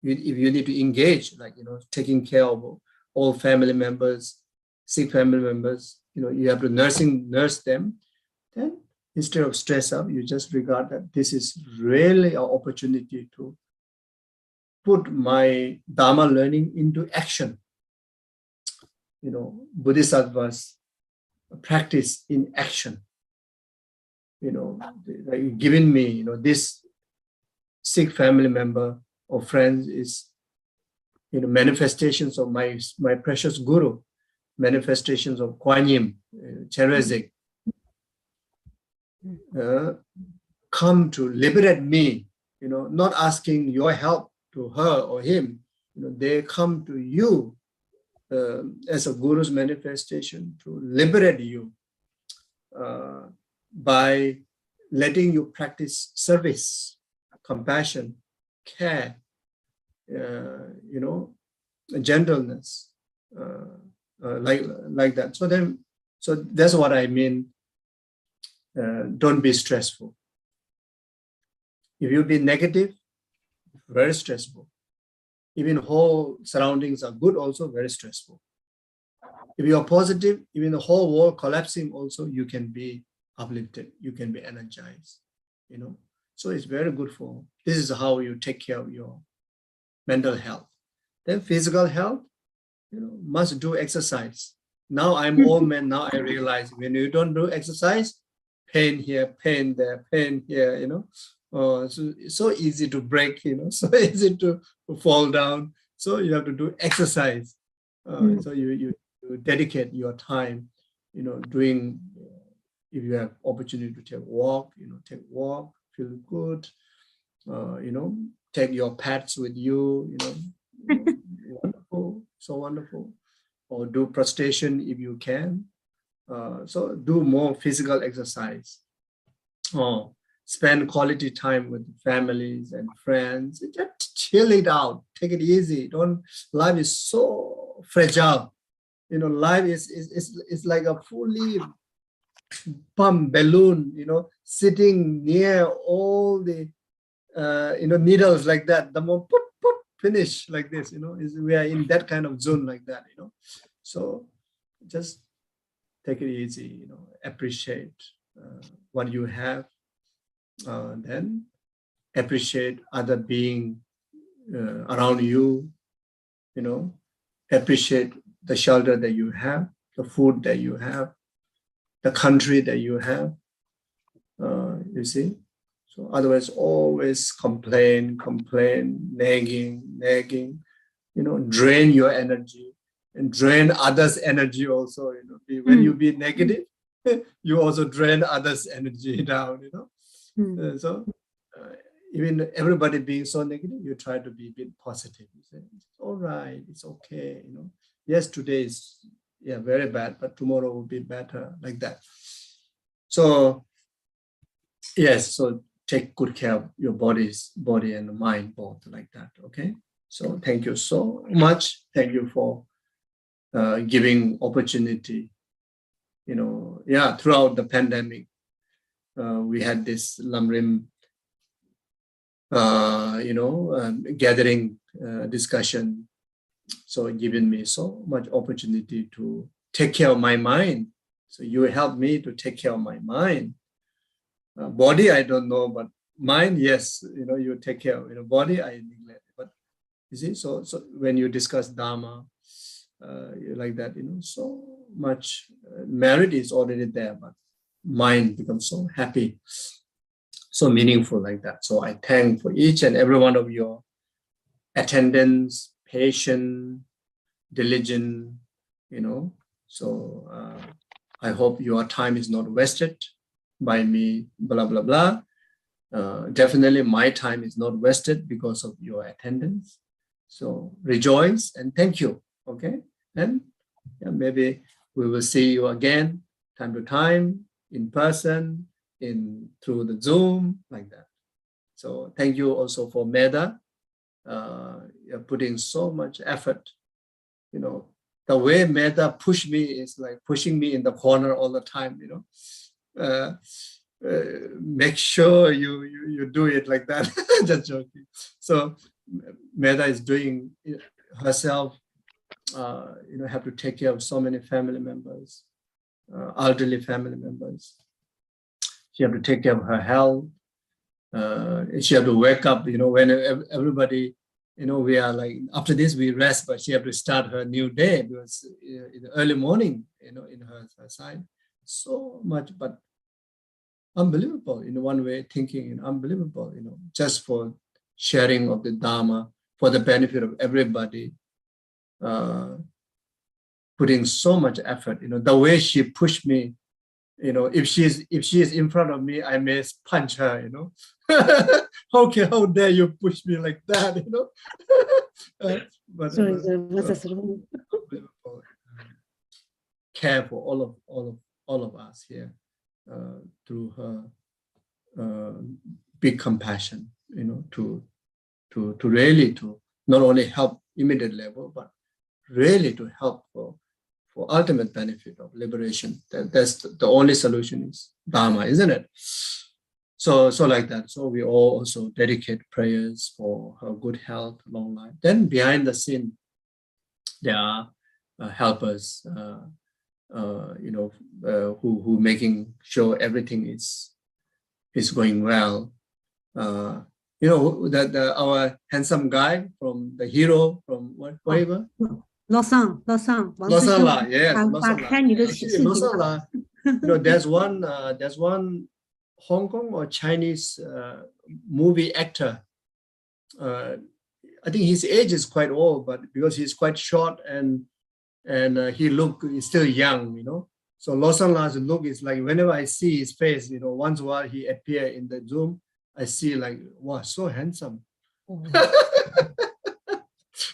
if you need to engage, like, taking care of all family members, sick family members, you have to nurse them, then instead of stress up, you just regard that this is really an opportunity to put my Dharma learning into action. Bodhisattvas practice in action. Like giving me, this sick family member or friend is, manifestations of my precious Guru, manifestations of Kuan Yin, Cherezik, come to liberate me, not asking your help to her or him. They come to you as a Guru's manifestation to liberate you by letting you practice service, compassion, care, gentleness, like that. So that's what I mean. Don't be stressful. If you be negative, very stressful. Even whole surroundings are good, also very stressful. If you are positive, even the whole world collapsing, also you can be uplifted, you can be energized. So it's very good for. This is how you take care of your mental health. Then physical health, must do exercise. Now I'm old man. Now I realize when you don't do exercise, pain here, pain there, pain here. So easy to break. So easy to fall down. So you have to do exercise. So you dedicate your time, doing, if you have opportunity to take walk, take walk, feel good, take your pets with you, wonderful, so wonderful, or do prostration if you can. So do more physical exercise, or spend quality time with families and friends. Just chill it out, take it easy. Life is so fragile. Life is like a fully pumped balloon, sitting near all the, needles like that. The more pop, pop, finish like this, we are in that kind of zone like that, So just take it easy, appreciate what you have, then appreciate other being around you, appreciate the shelter that you have, the food that you have, the country that you have, you see. So otherwise, always complain, nagging, drain your energy and drain others' energy also. When you be negative, you also drain others' energy down. So even everybody being so negative, you try to be a bit positive. You say, it's all right, it's okay. Yes, today is very bad, but tomorrow will be better, like that. So yes, so take good care of your body and mind, both, like that. Okay. So thank you so much. Thank you for giving opportunity. Throughout the pandemic, we had this Lamrim, gathering discussion. So giving me so much opportunity to take care of my mind. So you helped me to take care of my mind. Body, I don't know, but mind, yes, you take care of. Body, I neglect. But you see, so when you discuss Dharma, like that, so much merit is already there, but mind becomes so happy, so meaningful, like that. So I thank for each and every one of your attendance, patience, diligent, So I hope your time is not wasted by me, blah, blah, blah. Definitely my time is not wasted because of your attendance. So rejoice and thank you. Okay. And maybe we will see you again time to time, in person, through the Zoom, like that. So thank you also for Meda. You're putting so much effort. The way Meda pushed me is like pushing me in the corner all the time. Make sure you do it like that. Just joking. So Meda is doing herself. Have to take care of so many family members, elderly family members. She have to take care of her health. She have to wake up, when everybody, we are like, after this we rest, but she have to start her new day because in the early morning, in her side, so much, but unbelievable in one way, thinking, unbelievable, just for sharing of the Dharma for the benefit of everybody, putting so much effort, the way she pushed me, if she is in front of me, I may punch her, how dare you push me like that, but care for all of us here, through her big compassion, to really to not only help immediate level, but really to help for ultimate benefit of liberation. That's the only solution is Dharma, isn't it? So like that. So we all also dedicate prayers for her good health, long life. Then behind the scene, there are helpers, who making sure everything is going well. That our handsome guy from the hero from whatever. Losang, Losala, yes, Losala. There's one Hong Kong or Chinese movie actor. I think his age is quite old, but because he's quite short and and he look is still young, you know. So Losanla's look is like whenever I see his face, you know, once in a while he appear in the Zoom, I see like, wow, so handsome.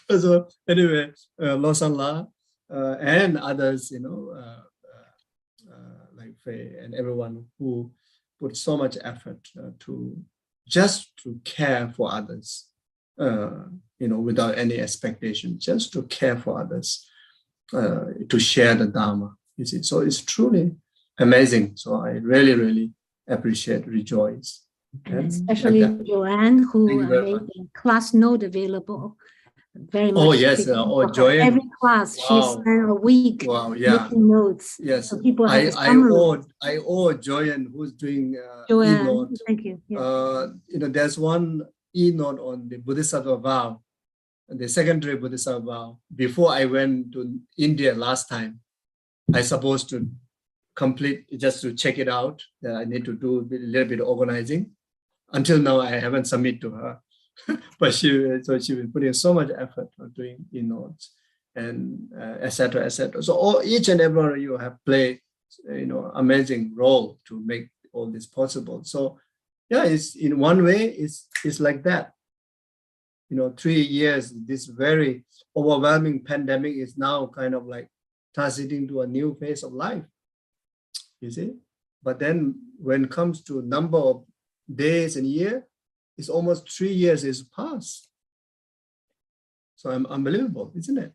So anyway, Losanla and others, you know, like Faye and everyone who put so much effort to care for others, you know, without any expectation, just to care for others, to share the Dharma. You see, so it's truly amazing. So I really, really appreciate, rejoice. And especially like Joanne, who made the class note available. Very much. Oh yes, Joanne. Every class, she spent a week making notes. Yes, so people have I owe Joanne, who's doing Joanne, e-note. thank you. Yeah. You know, there's one e-note on the Bodhisattva vow, the secondary Bodhisattva vow. Before I went to India last time, I supposed to complete just to check it out. I need to do a little bit of organizing. Until now, I haven't submitted to her. But she was putting so much effort on doing e-notes and etc. etc. So each and every one of you have played, you know, amazing role to make all this possible. So yeah, it's in one way it's like that. You know, 3 years, this very overwhelming pandemic is now kind of like transiting to a new phase of life. You see, but then when it comes to number of days and year, it's almost 3 years is passed. So unbelievable, isn't it?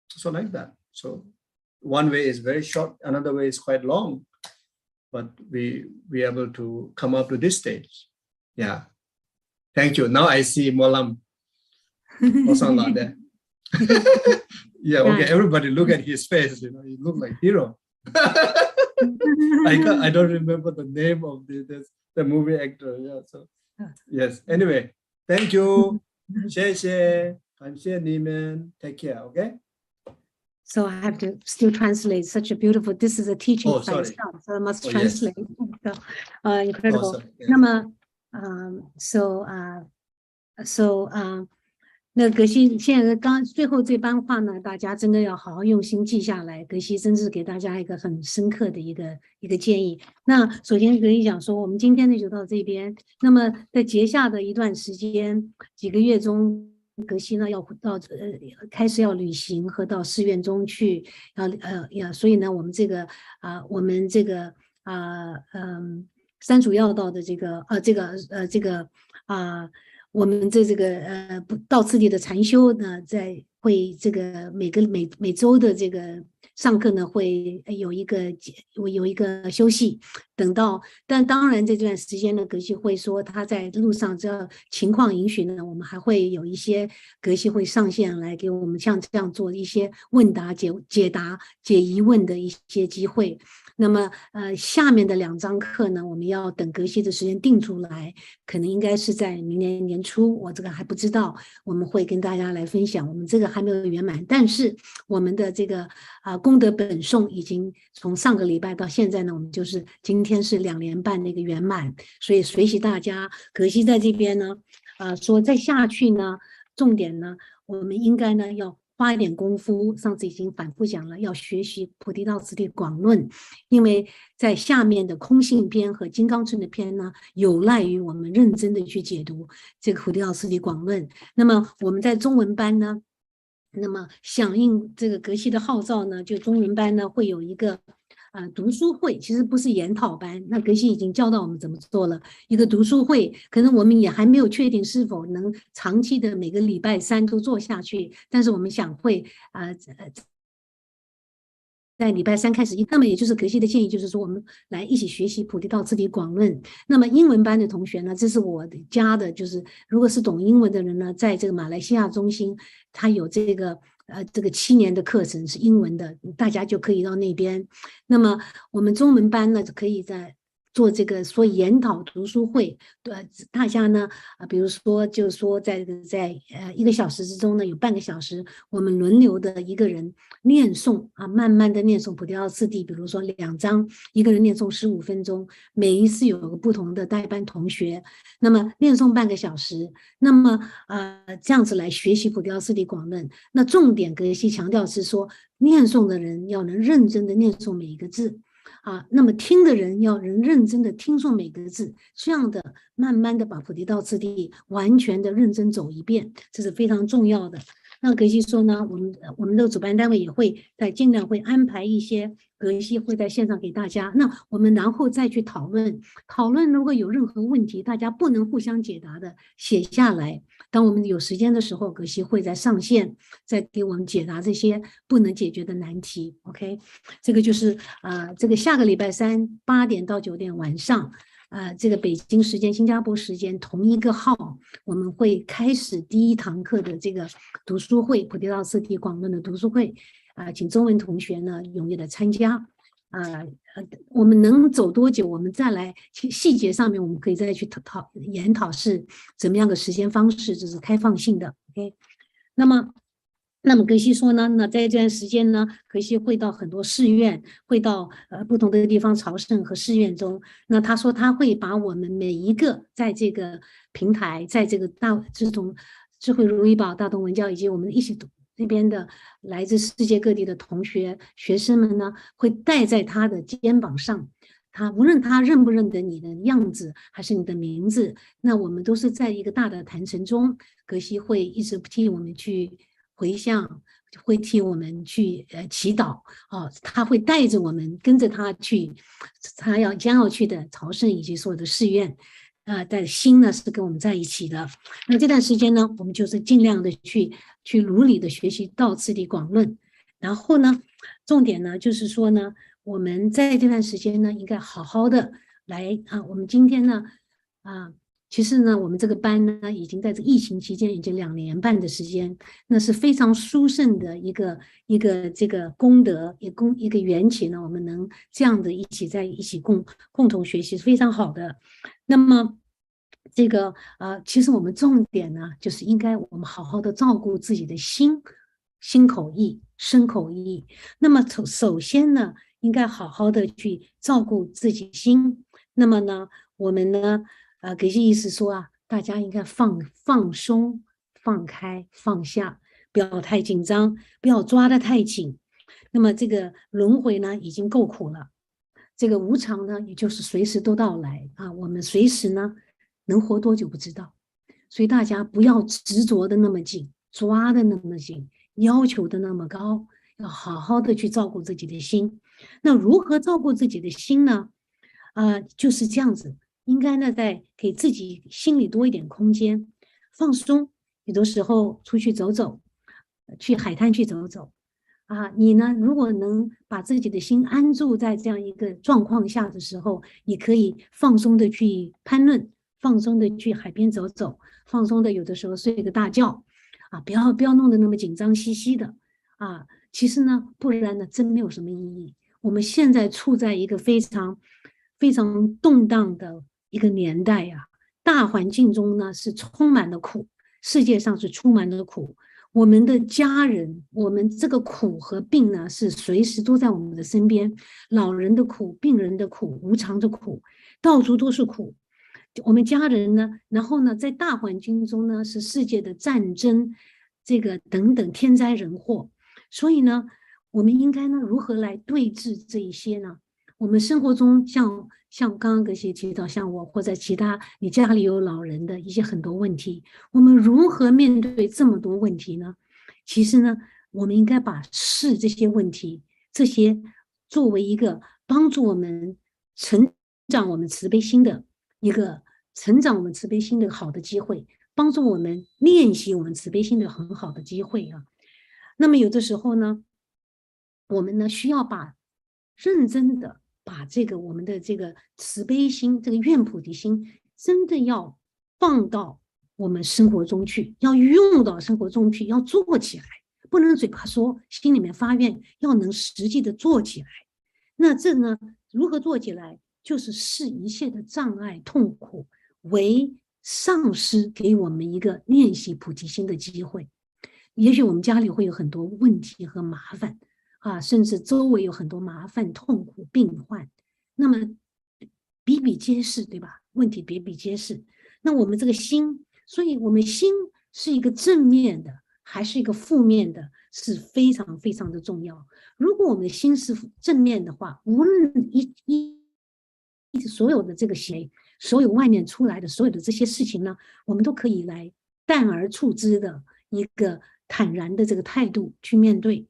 So like that. So one way is very short, another way is quite long, but we able to come up to this stage. Yeah. Thank you. Now I see Molam. There. Yeah, okay. Everybody look at his face, you know, he look like hero. I don't remember the name of the movie actor. Yeah, so yes. Anyway, thank you. Geshe, take care. Okay. So I have to still translate such a beautiful. This is a teaching by itself, so I must translate. Yes. So, incredible. Awesome. 那格西现在最后这番话呢，大家真的要好好用心记下来。格西真是给大家一个很深刻的一个建议。那首先格西讲说，我们今天呢就到这边。那么在接下的一段时间，几个月中，格西呢要到开始要旅行和到寺院中去，所以呢，我们这个三主要道的我们这个道次第的禅修呢，会这个每周的这个上课呢，会有一个休息。但当然这段时间呢，格西会说他在路上，只要情况允许呢，我们还会有一些格西会上线来给我们像这样做一些问答解疑问的一些机会。那么下面的2章课呢，我们要等格西的时间定出来，可能应该是在明年年初，我这个还不知道，我们会跟大家来分享。我们这个还没有圆满，但是我们的这个功德本诵已经从上个礼拜到现在呢，我们就是今天是2年半的一个圆满，所以随喜大家。格西在这边呢，说再下去呢，重点呢，我们应该呢要花一点功夫，上次已经反复讲了，要学习菩提道次第广论，因为在下面的空性篇和金刚乘的篇呢，有赖于我们认真的去解读这个菩提道次第广论。那么我们在中文班呢，那么响应这个格西的号召呢，就中文班呢会有一个读书会，其实不是研讨班，那格西已经教到我们怎么做了。一个读书会，可能我们也还没有确定是否能长期的每个礼拜3都做下去，但是我们想会在礼拜3开始。那么也就是格西的建议，就是说我们来一起学习菩提道次第广论。那么英文班的同学呢，这是我家的，就是如果是懂英文的人呢，在这个马来西亚中心，他有这个7年的课程是英文的，大家就可以到那边。那么我们中文班呢，可以在做这个说研讨读书会，大家呢比如说就是说在1个小时之中呢，有半个小时我们轮流的一个人念诵慢慢的念诵菩提道次第，比如说2章，一个人念诵15分钟，每一次有个不同的代班同学，那么念诵半个小时，那么这样子来学习菩提道次第广论。那重点格西强调是说，念诵的人要能认真的念诵每一个字。那么听的人要能认真的听诵每个字，这样的慢慢的把菩提道次第完全的认真走一遍，这是非常重要的。那格西说呢，我们的主办单位也会尽量会安排一些格西会在线上给大家，那我们然后再去讨论，如果有任何问题大家不能互相解答的，写下来，当我们有时间的时候，格西会在上线再给我们解答这些不能解决的难题。 OK， 这个就是这个下个礼拜3 8点到9点晚上，这个北京时间新加坡时间同一个号，我们会开始第1堂课的这个读书会，菩提道次第广论的读书会，请中文同学呢踊跃的参加。我们能走多久，我们再来细节上面我们可以再去研讨是怎么样的时间方式，这是开放性的。 OK， 那么格西说呢，那在这段时间呢，格西会到很多寺院，会到不同的地方朝圣和寺院中。那他说他会把我们每一个在这个平台，在这个这种智慧如意宝大同文教以及我们一起这边的来自世界各地的同学学生们呢，会带在他的肩膀上。他无论他认不认得你的样子还是你的名字，那我们都是在一个大的坛城中，格西会一直替我们去回向，会替我们去祈祷他会带着我们跟着他去他将要去的朝圣以及所有的寺院，但心呢是跟我们在一起的。那这段时间呢，我们就是尽量的去努力的学习道次第广论，然后呢重点呢就是说呢，我们在这段时间呢应该好好的来我们今天呢其实呢我们这个班呢已经在这疫情期间已经2年半的时间，那是非常殊胜的一个这个功德，一个缘起呢，我们能这样的一起共同学习是非常好的。那么这个其实我们重点呢就是应该我们好好的照顾自己的心口意身口意。那么首先呢应该好好的去照顾自己心。那么呢我们呢格西意思说大家应该放松放开放下，不要太紧张，不要抓得太紧。那么这个轮回呢已经够苦了，这个无常呢也就是随时都到来我们随时呢能活多久不知道，所以大家不要执着的那么紧，抓的那么紧，要求的那么高，要好好的去照顾自己的心。那如何照顾自己的心呢就是这样子，应该呢在给自己心里多一点空间，放松，有的时候出去走走，去海滩去走走你呢如果能把自己的心安住在这样一个状况下的时候，你可以放松的去攀论，放松的去海边走走，放松的有的时候睡个大觉不要弄得那么紧张兮兮的其实呢不然呢真没有什么意义。我们现在处在一个非常非常动荡的一个年代大环境中呢是充满了苦，世界上是充满了苦，我们的家人，我们这个苦和病呢是随时都在我们的身边，老人的苦，病人的苦，无常的苦，到处都是苦。我们家人呢，然后呢在大环境中呢是世界的战争，这个等等天灾人祸。所以呢我们应该呢如何来对峙这一些呢？我们生活中像刚刚格西提到，像我或者其他你家里有老人的一些很多问题，我们如何面对这么多问题呢？其实呢我们应该把视这些问题，这些作为一个帮助我们成长我们慈悲心的一个好的机会，帮助我们练习我们慈悲心的很好的机会那么有的时候呢我们呢需要认真的把我们的这个慈悲心，这个愿菩提心真的要放到我们生活中去，要用到生活中去，要做起来，不能嘴巴说，心里面发愿，要能实际的做起来。那这呢如何做起来？就是视一切的障碍痛苦为上师给我们一个练习菩提心的机会。也许我们家里会有很多问题和麻烦啊，甚至周围有很多麻烦、痛苦、病患，那么比比皆是，对吧？问题比比皆是。那我们这个心，所以我们心是一个正面的还是一个负面的，是非常非常的重要。如果我们的心是正面的话，无论所有的这个行为，所有外面出来的所有的这些事情呢，我们都可以来淡而处之的一个坦然的这个态度去面对。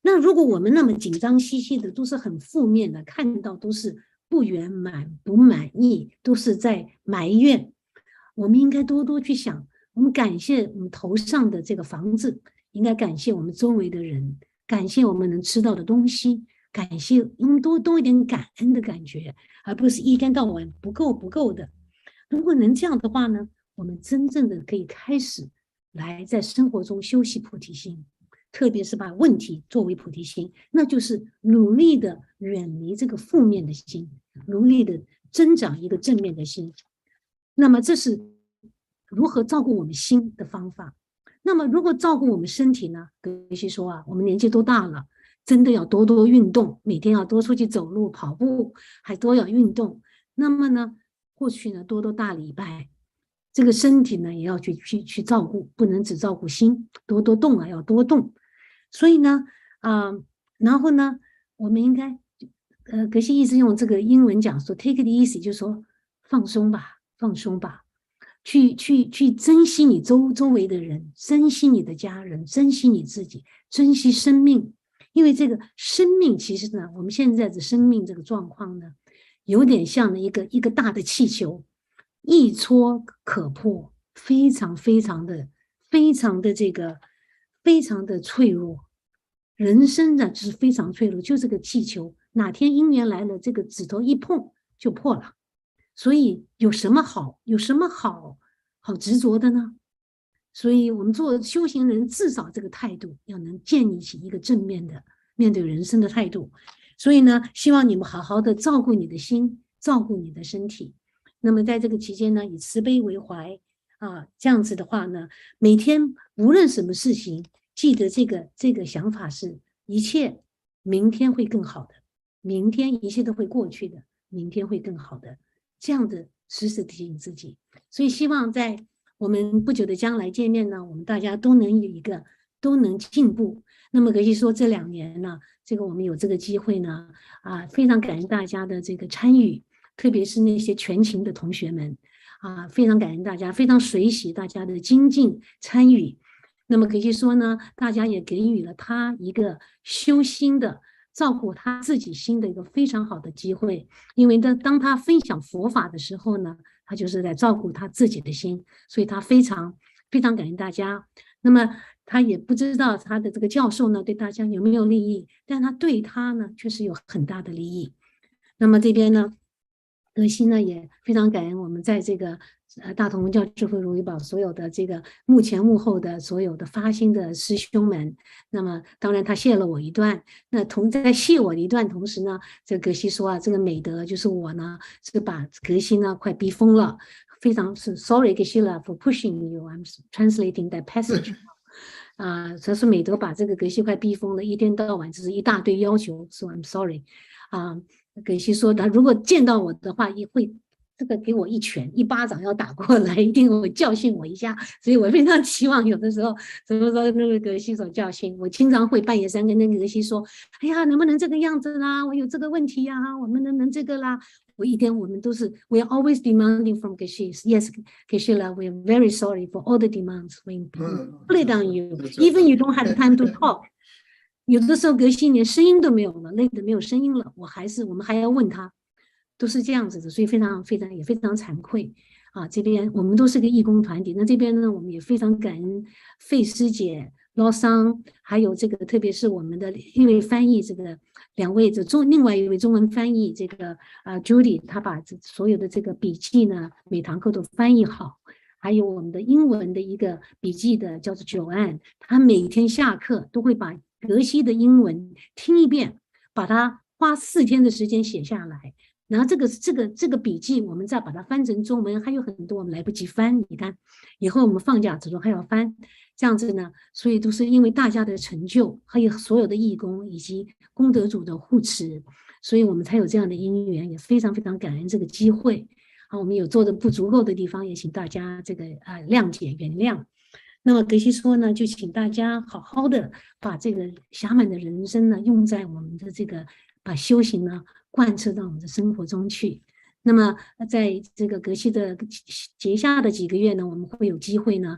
那如果我们那么紧张兮兮的，都是很负面的，看到都是不圆满、不满意，都是在埋怨，我们应该多多去想，我们感谢我们头上的这个房子，应该感谢我们周围的人，感谢我们能吃到的东西，感谢我们多一点感恩的感觉，而不是一天到晚不够的。如果能这样的话呢，我们真正的可以开始来在生活中修习菩提心，特别是把问题作为菩提心，那就是努力的远离这个负面的心，努力的增长一个正面的心。那么这是如何照顾我们心的方法。那么如果照顾我们身体呢？格西说啊，我们年纪都大了，真的要多多运动，每天要多出去走路、跑步，还多要运动。那么呢，过去呢多大礼拜，这个身体呢也要去照顾，不能只照顾心，多动啊，要多动。所以呢，然后呢，我们应该，格西一直用这个英文讲说 ，take it easy， 就是说放松吧，放松吧。去珍惜你周围的人，珍惜你的家人，珍惜你自己，珍惜生命。因为这个生命其实呢，我们现在的生命这个状况呢，有点像一个大的气球，一戳可破，非常的这个非常的脆弱。人生呢就是非常脆弱，就这个气球，哪天因缘来了，这个指头一碰就破了。所以有什么好执着的呢？所以我们做修行人，至少这个态度要能建立起一个正面的面对人生的态度。所以呢，希望你们好好的照顾你的心，照顾你的身体。那么在这个期间呢，以慈悲为怀啊，这样子的话呢，每天无论什么事情，记得这个想法是，一切明天会更好的，明天一切都会过去的，明天会更好的。这样的时时提醒自己，所以希望在我们不久的将来见面呢，我们大家都能进步。那么可以说这2年呢，这个我们有这个机会呢，非常感恩大家的这个参与，特别是那些全勤的同学们非常感恩大家，非常随喜大家的精进参与。那么可以说呢，大家也给予了他一个修心的照顾他自己心的一个非常好的机会，因为当他分享佛法的时候呢，他就是在照顾他自己的心，所以他非常感恩大家。那么他也不知道他的这个教授呢对大家有没有利益，但他对他呢确实有很大的利益。那么这边呢，德西呢也非常感恩我们在这个大同文教智慧如意宝所有的这个幕前幕后的所有的发心的师兄们。那么当然他谢了我一段，那在谢我一段同时呢，这格西说这个美德就是我呢是把格西呢快逼疯了，非常是 sorry 格西了 for pushing you, I'm translating that passage 他说美德把这个格西快逼疯了，一天到晚就是一大堆要求，说 I'm sorry 格西说他如果见到我的话也会这个给我一拳一巴掌要打过来，一定会教训我一下，所以我非常期望有的时候什么时候那个格西所教训我，经常会半夜3更跟格西说，哎呀能不能这个样子啦，我有这个问题呀，我们能不能这个啦，我们都是 we are always demanding from Geshe. Yes, Geshe, we are very sorry for all the demands we put it on you, even you don't have time to talk. 有的时候格西连声音都没有了，累得没有声音了，我们还要问他，都是这样子的，所以非常惭愧这边我们都是个义工团体，那这边呢我们也非常感恩费师姐、劳桑，还有这个特别是我们的一位翻译，这个2位另外一位中文翻译这个Judy， 她把所有的这个笔记呢每堂课都翻译好，还有我们的英文的一个笔记的叫做Joanne，她每天下课都会把格西的英文听一遍，把它花4天的时间写下来，然后这个笔记，我们再把它翻成中文，还有很多我们来不及翻。你看，以后我们放假之后还要翻，这样子呢，所以都是因为大家的成就，还有所有的义工以及功德主的护持，所以我们才有这样的因缘，也非常非常感恩这个机会。我们有做的不足够的地方，也请大家这个谅解原谅。那么格西说呢，就请大家好好的把这个暇满的人生呢，用在我们的这个把修行呢贯彻到我们的生活中去。那么在这个格西的节下的几个月呢，我们会有机会呢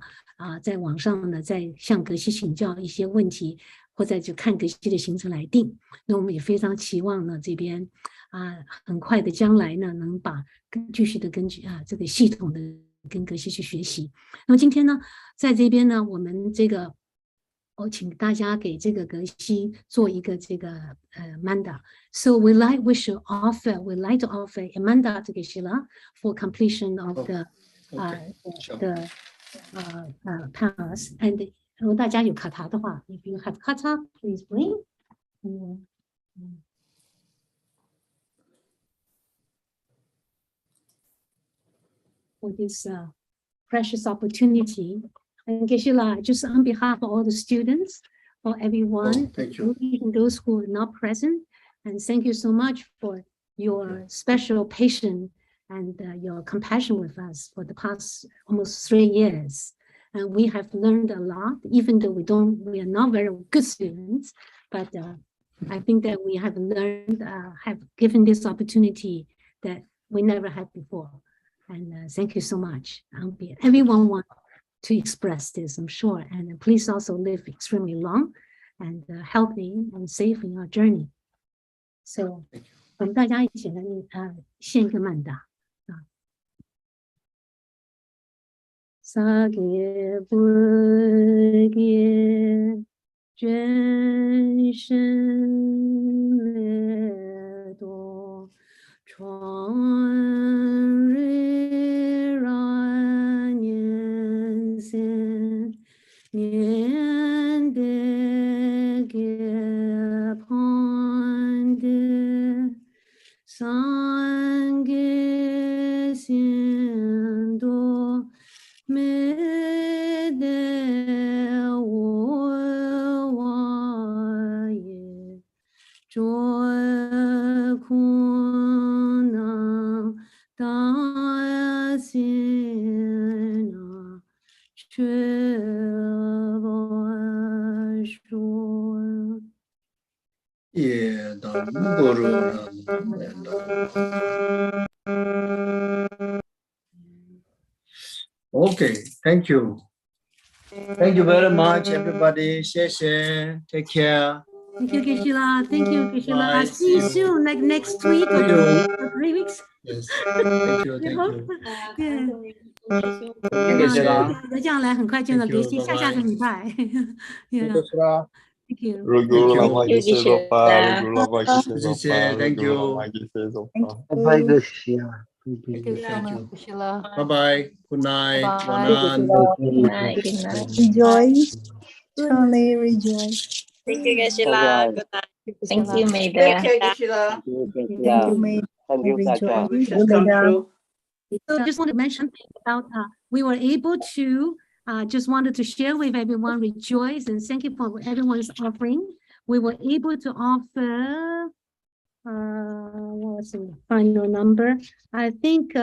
在网上呢再向格西请教一些问题，或者就看格西的行程来定。那我们也非常期望呢这边很快的将来呢能把继续的根据这个系统的跟格西去学习。那么今天呢，在这边呢，我们这个请大家给这个格西做一个这个manda。So we like to offer a manda to Geshe-la for completion of the pass. And 如果大家有卡塔的话 ，if you have kata, please bring. For this precious opportunity. And Geshe-la, just on behalf of all the students, for everyone, thank you. including those who are not present, and thank you so much for your special patience and your compassion with us for the past almost 3 years. And we have learned a lot, even though we are not very good students, but I think that we have learned, have given this opportunity that we never had before. And thank you so much. Everyone wants to express this, I'm sure. And please also live extremely long and healthy and safe in your journey. So, 我们大家一起来献一个曼达啊。萨给布给捐身列多创瑞拉年先年的给旁的三个仙多没得我瓦也着苦难大仙啊却不说。也当不如人。Okay, thank you. Thank you very much, everybody. 谢谢 Take care. Thank you, Geshe-la. Thank you, Geshe-la. Bye. See you soon, like next week or you. 3 weeks. Yes. Thank you. Thank you. Yeah. 这样来很快见到格西，下次很快。Yeah. Thank you. Lamrim Q Geshe Zopa, Lamrim Q Zopa, thank you. Geshe Zopa. Bye, Geshe. Thank you. Bye bye. Good night. Bye. Good night. Good night. Rejoice. Truly rejoice. Thank you, Geshe-la. Good night. Thank you, Maida. Take care, Geshe-la. Thank you, may rejoice. Wishes come true. So I just want to mention about we were able to just wanted to share with everyone, rejoice and thank you for everyone's offering. We were able to offer what was the final number? I think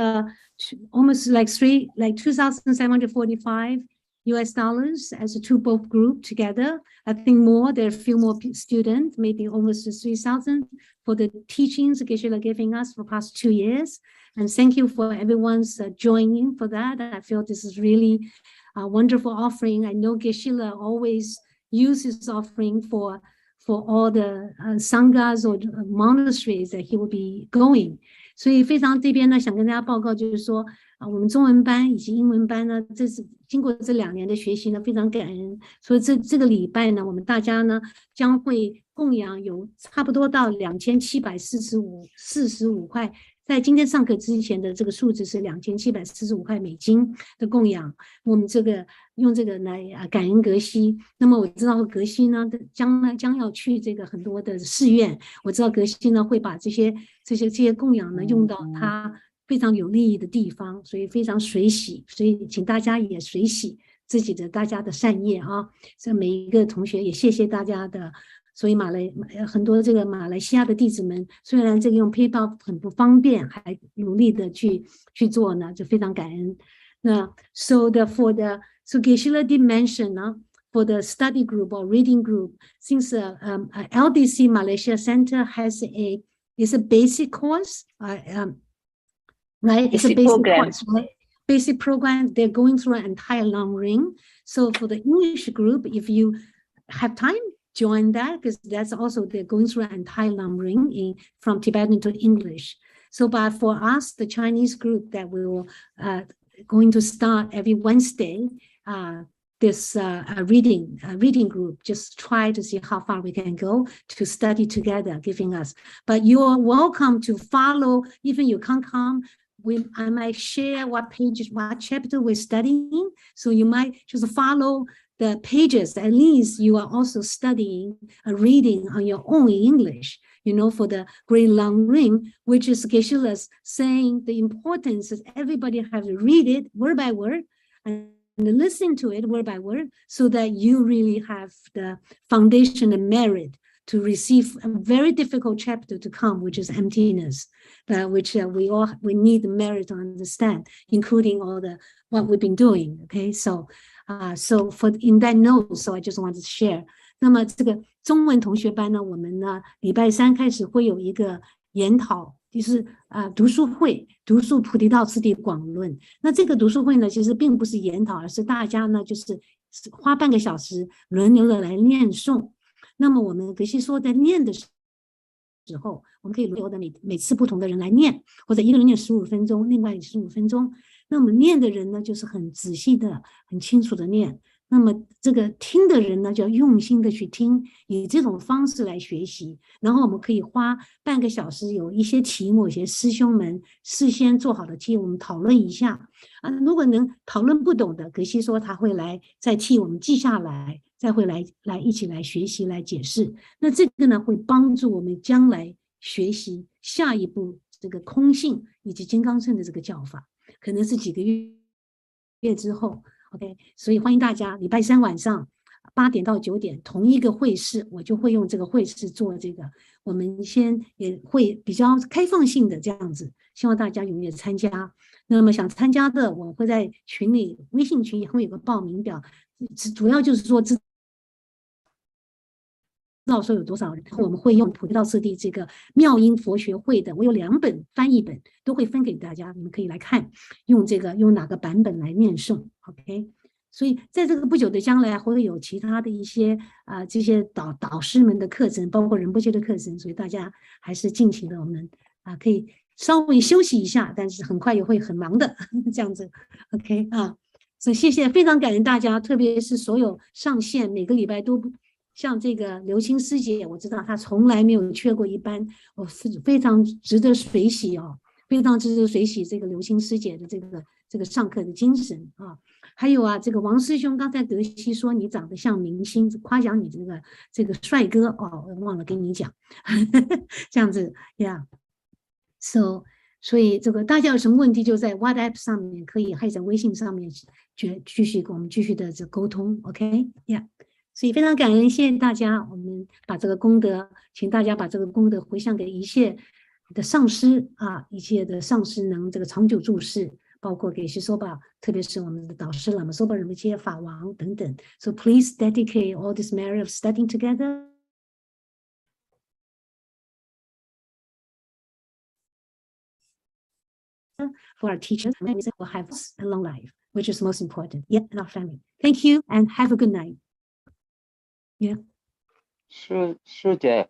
almost like $2,745 as a both group together. I think more, there are a few more students, maybe almost 3,000 for the teachings Geshe-la giving us for the past 2 years. And thank you for everyone's joining for that. I feel this is really a wonderful offering. I know Geshe-la always uses offering for all the sanghas or monasteries that he will be going. 所以非常这边呢，想跟大家报告就是说我们中文班以及英文班呢，这是经过这2年的学习呢，非常感恩。所以这个礼拜呢，我们大家呢将会供养有差不多到2745块，在今天上课之前的这个数字是2745块美金的供养，我们这个用这个来感恩格西。那么我知道格西呢将要去这个很多的寺院，我知道格西呢会把这些供养呢用到他非常有利益的地方，所以非常随喜，所以请大家也随喜自己的大家的善业啊。这每一个同学也谢谢大家的。所以很多这个马来西亚的弟子们，虽然这个用 PayPal 很不方便，还努力的去做呢，就非常感恩。那 so Geshe did mention for the study group or reading group, since LDC Malaysia Center is a basic course, right? It's a basic course, right? Basic program. They're going through an entire Lamrim. So for the English group, if you have time, join that, because that's also they're going through an entire Lamrim from Tibetan to English. So, but for us, the Chinese group that we will going to start every Wednesday, this reading group, just try to see how far we can go to study together, giving us. But you are welcome to follow, even you can't come. I might share what pages, what chapter we're studying. So you might just follow the pages. At least you are also studying a reading on your own in English, for the Great Lamrim, which is Geshe saying the importance is everybody has to read it word by word and listen to it word by word, so that you really have the foundation and merit to receive a very difficult chapter to come, which is emptiness, which we need the merit to understand, including all what we've been doing. Okay, so for in that note, so I just wanted to share. 那么这个中文同学班呢，我们呢礼拜三开始会有一个研讨，就是读书会，读书菩提道次第广论。那这个读书会呢，其实并不是研讨，而是大家呢就是花半个小时轮流的来念诵。那么我们格西说在念的时候，我们可以轮流的每次不同的人来念，或者一个人念15分钟，另外15分钟。那我们念的人呢，就是很仔细的、很清楚的念。那么这个听的人呢，就要用心的去听，以这种方式来学习。然后我们可以花半个小时，有一些题目，有些师兄们事先做好的题，我们讨论一下。如果能讨论不懂的，格西说他会来再替我们记下来，再会来一起来学习来解释。那这个呢，会帮助我们将来学习下一步这个空性以及金刚乘的这个教法，可能是几个月之后。OK， 所以欢迎大家礼拜三晚上8点到9点同一个会室，我就会用这个会室做这个。我们先也会比较开放性的这样子，希望大家踊跃参加。那么想参加的，我会在群里，微信群也会有个报名表，主要就是说知道说有多少人。我们会用普地道次第这个妙音佛学会的，我有2本翻译本都会分给大家，你们可以来看，用哪个版本来念诵。OK， 所以在这个不久的将来，会有其他的一些这些导师们的课程，包括仁波切的课程，所以大家还是尽情的，我们可以稍微休息一下，但是很快也会很忙的这样子。OK 所以谢谢，非常感恩大家，特别是所有上线每个礼拜都像这个刘青师姐，我知道她从来没有缺过一班，我非常值得随喜非常值得随喜这个刘青师姐的这个上课的精神还有这个王师兄刚才德西说你长得像明星，夸奖你这个帅哥我忘了跟你讲这样子所以这个大家有什么问题就在 WhatsApp 上面可以，还有在微信上面继续跟我们继续的沟通 OK 所以非常感恩，谢谢大家。我们把这个功德，请大家把这个功德回向给一切的上师一切的上师能这个长久住世，包括给Geshe Zopa，特别是我们的导师Lamrim Zopa仁波切法王等等。So please dedicate all this merit of studying together for our teachers and will have a long life, which is most important. And our family. Thank you and have a good night. 师姐，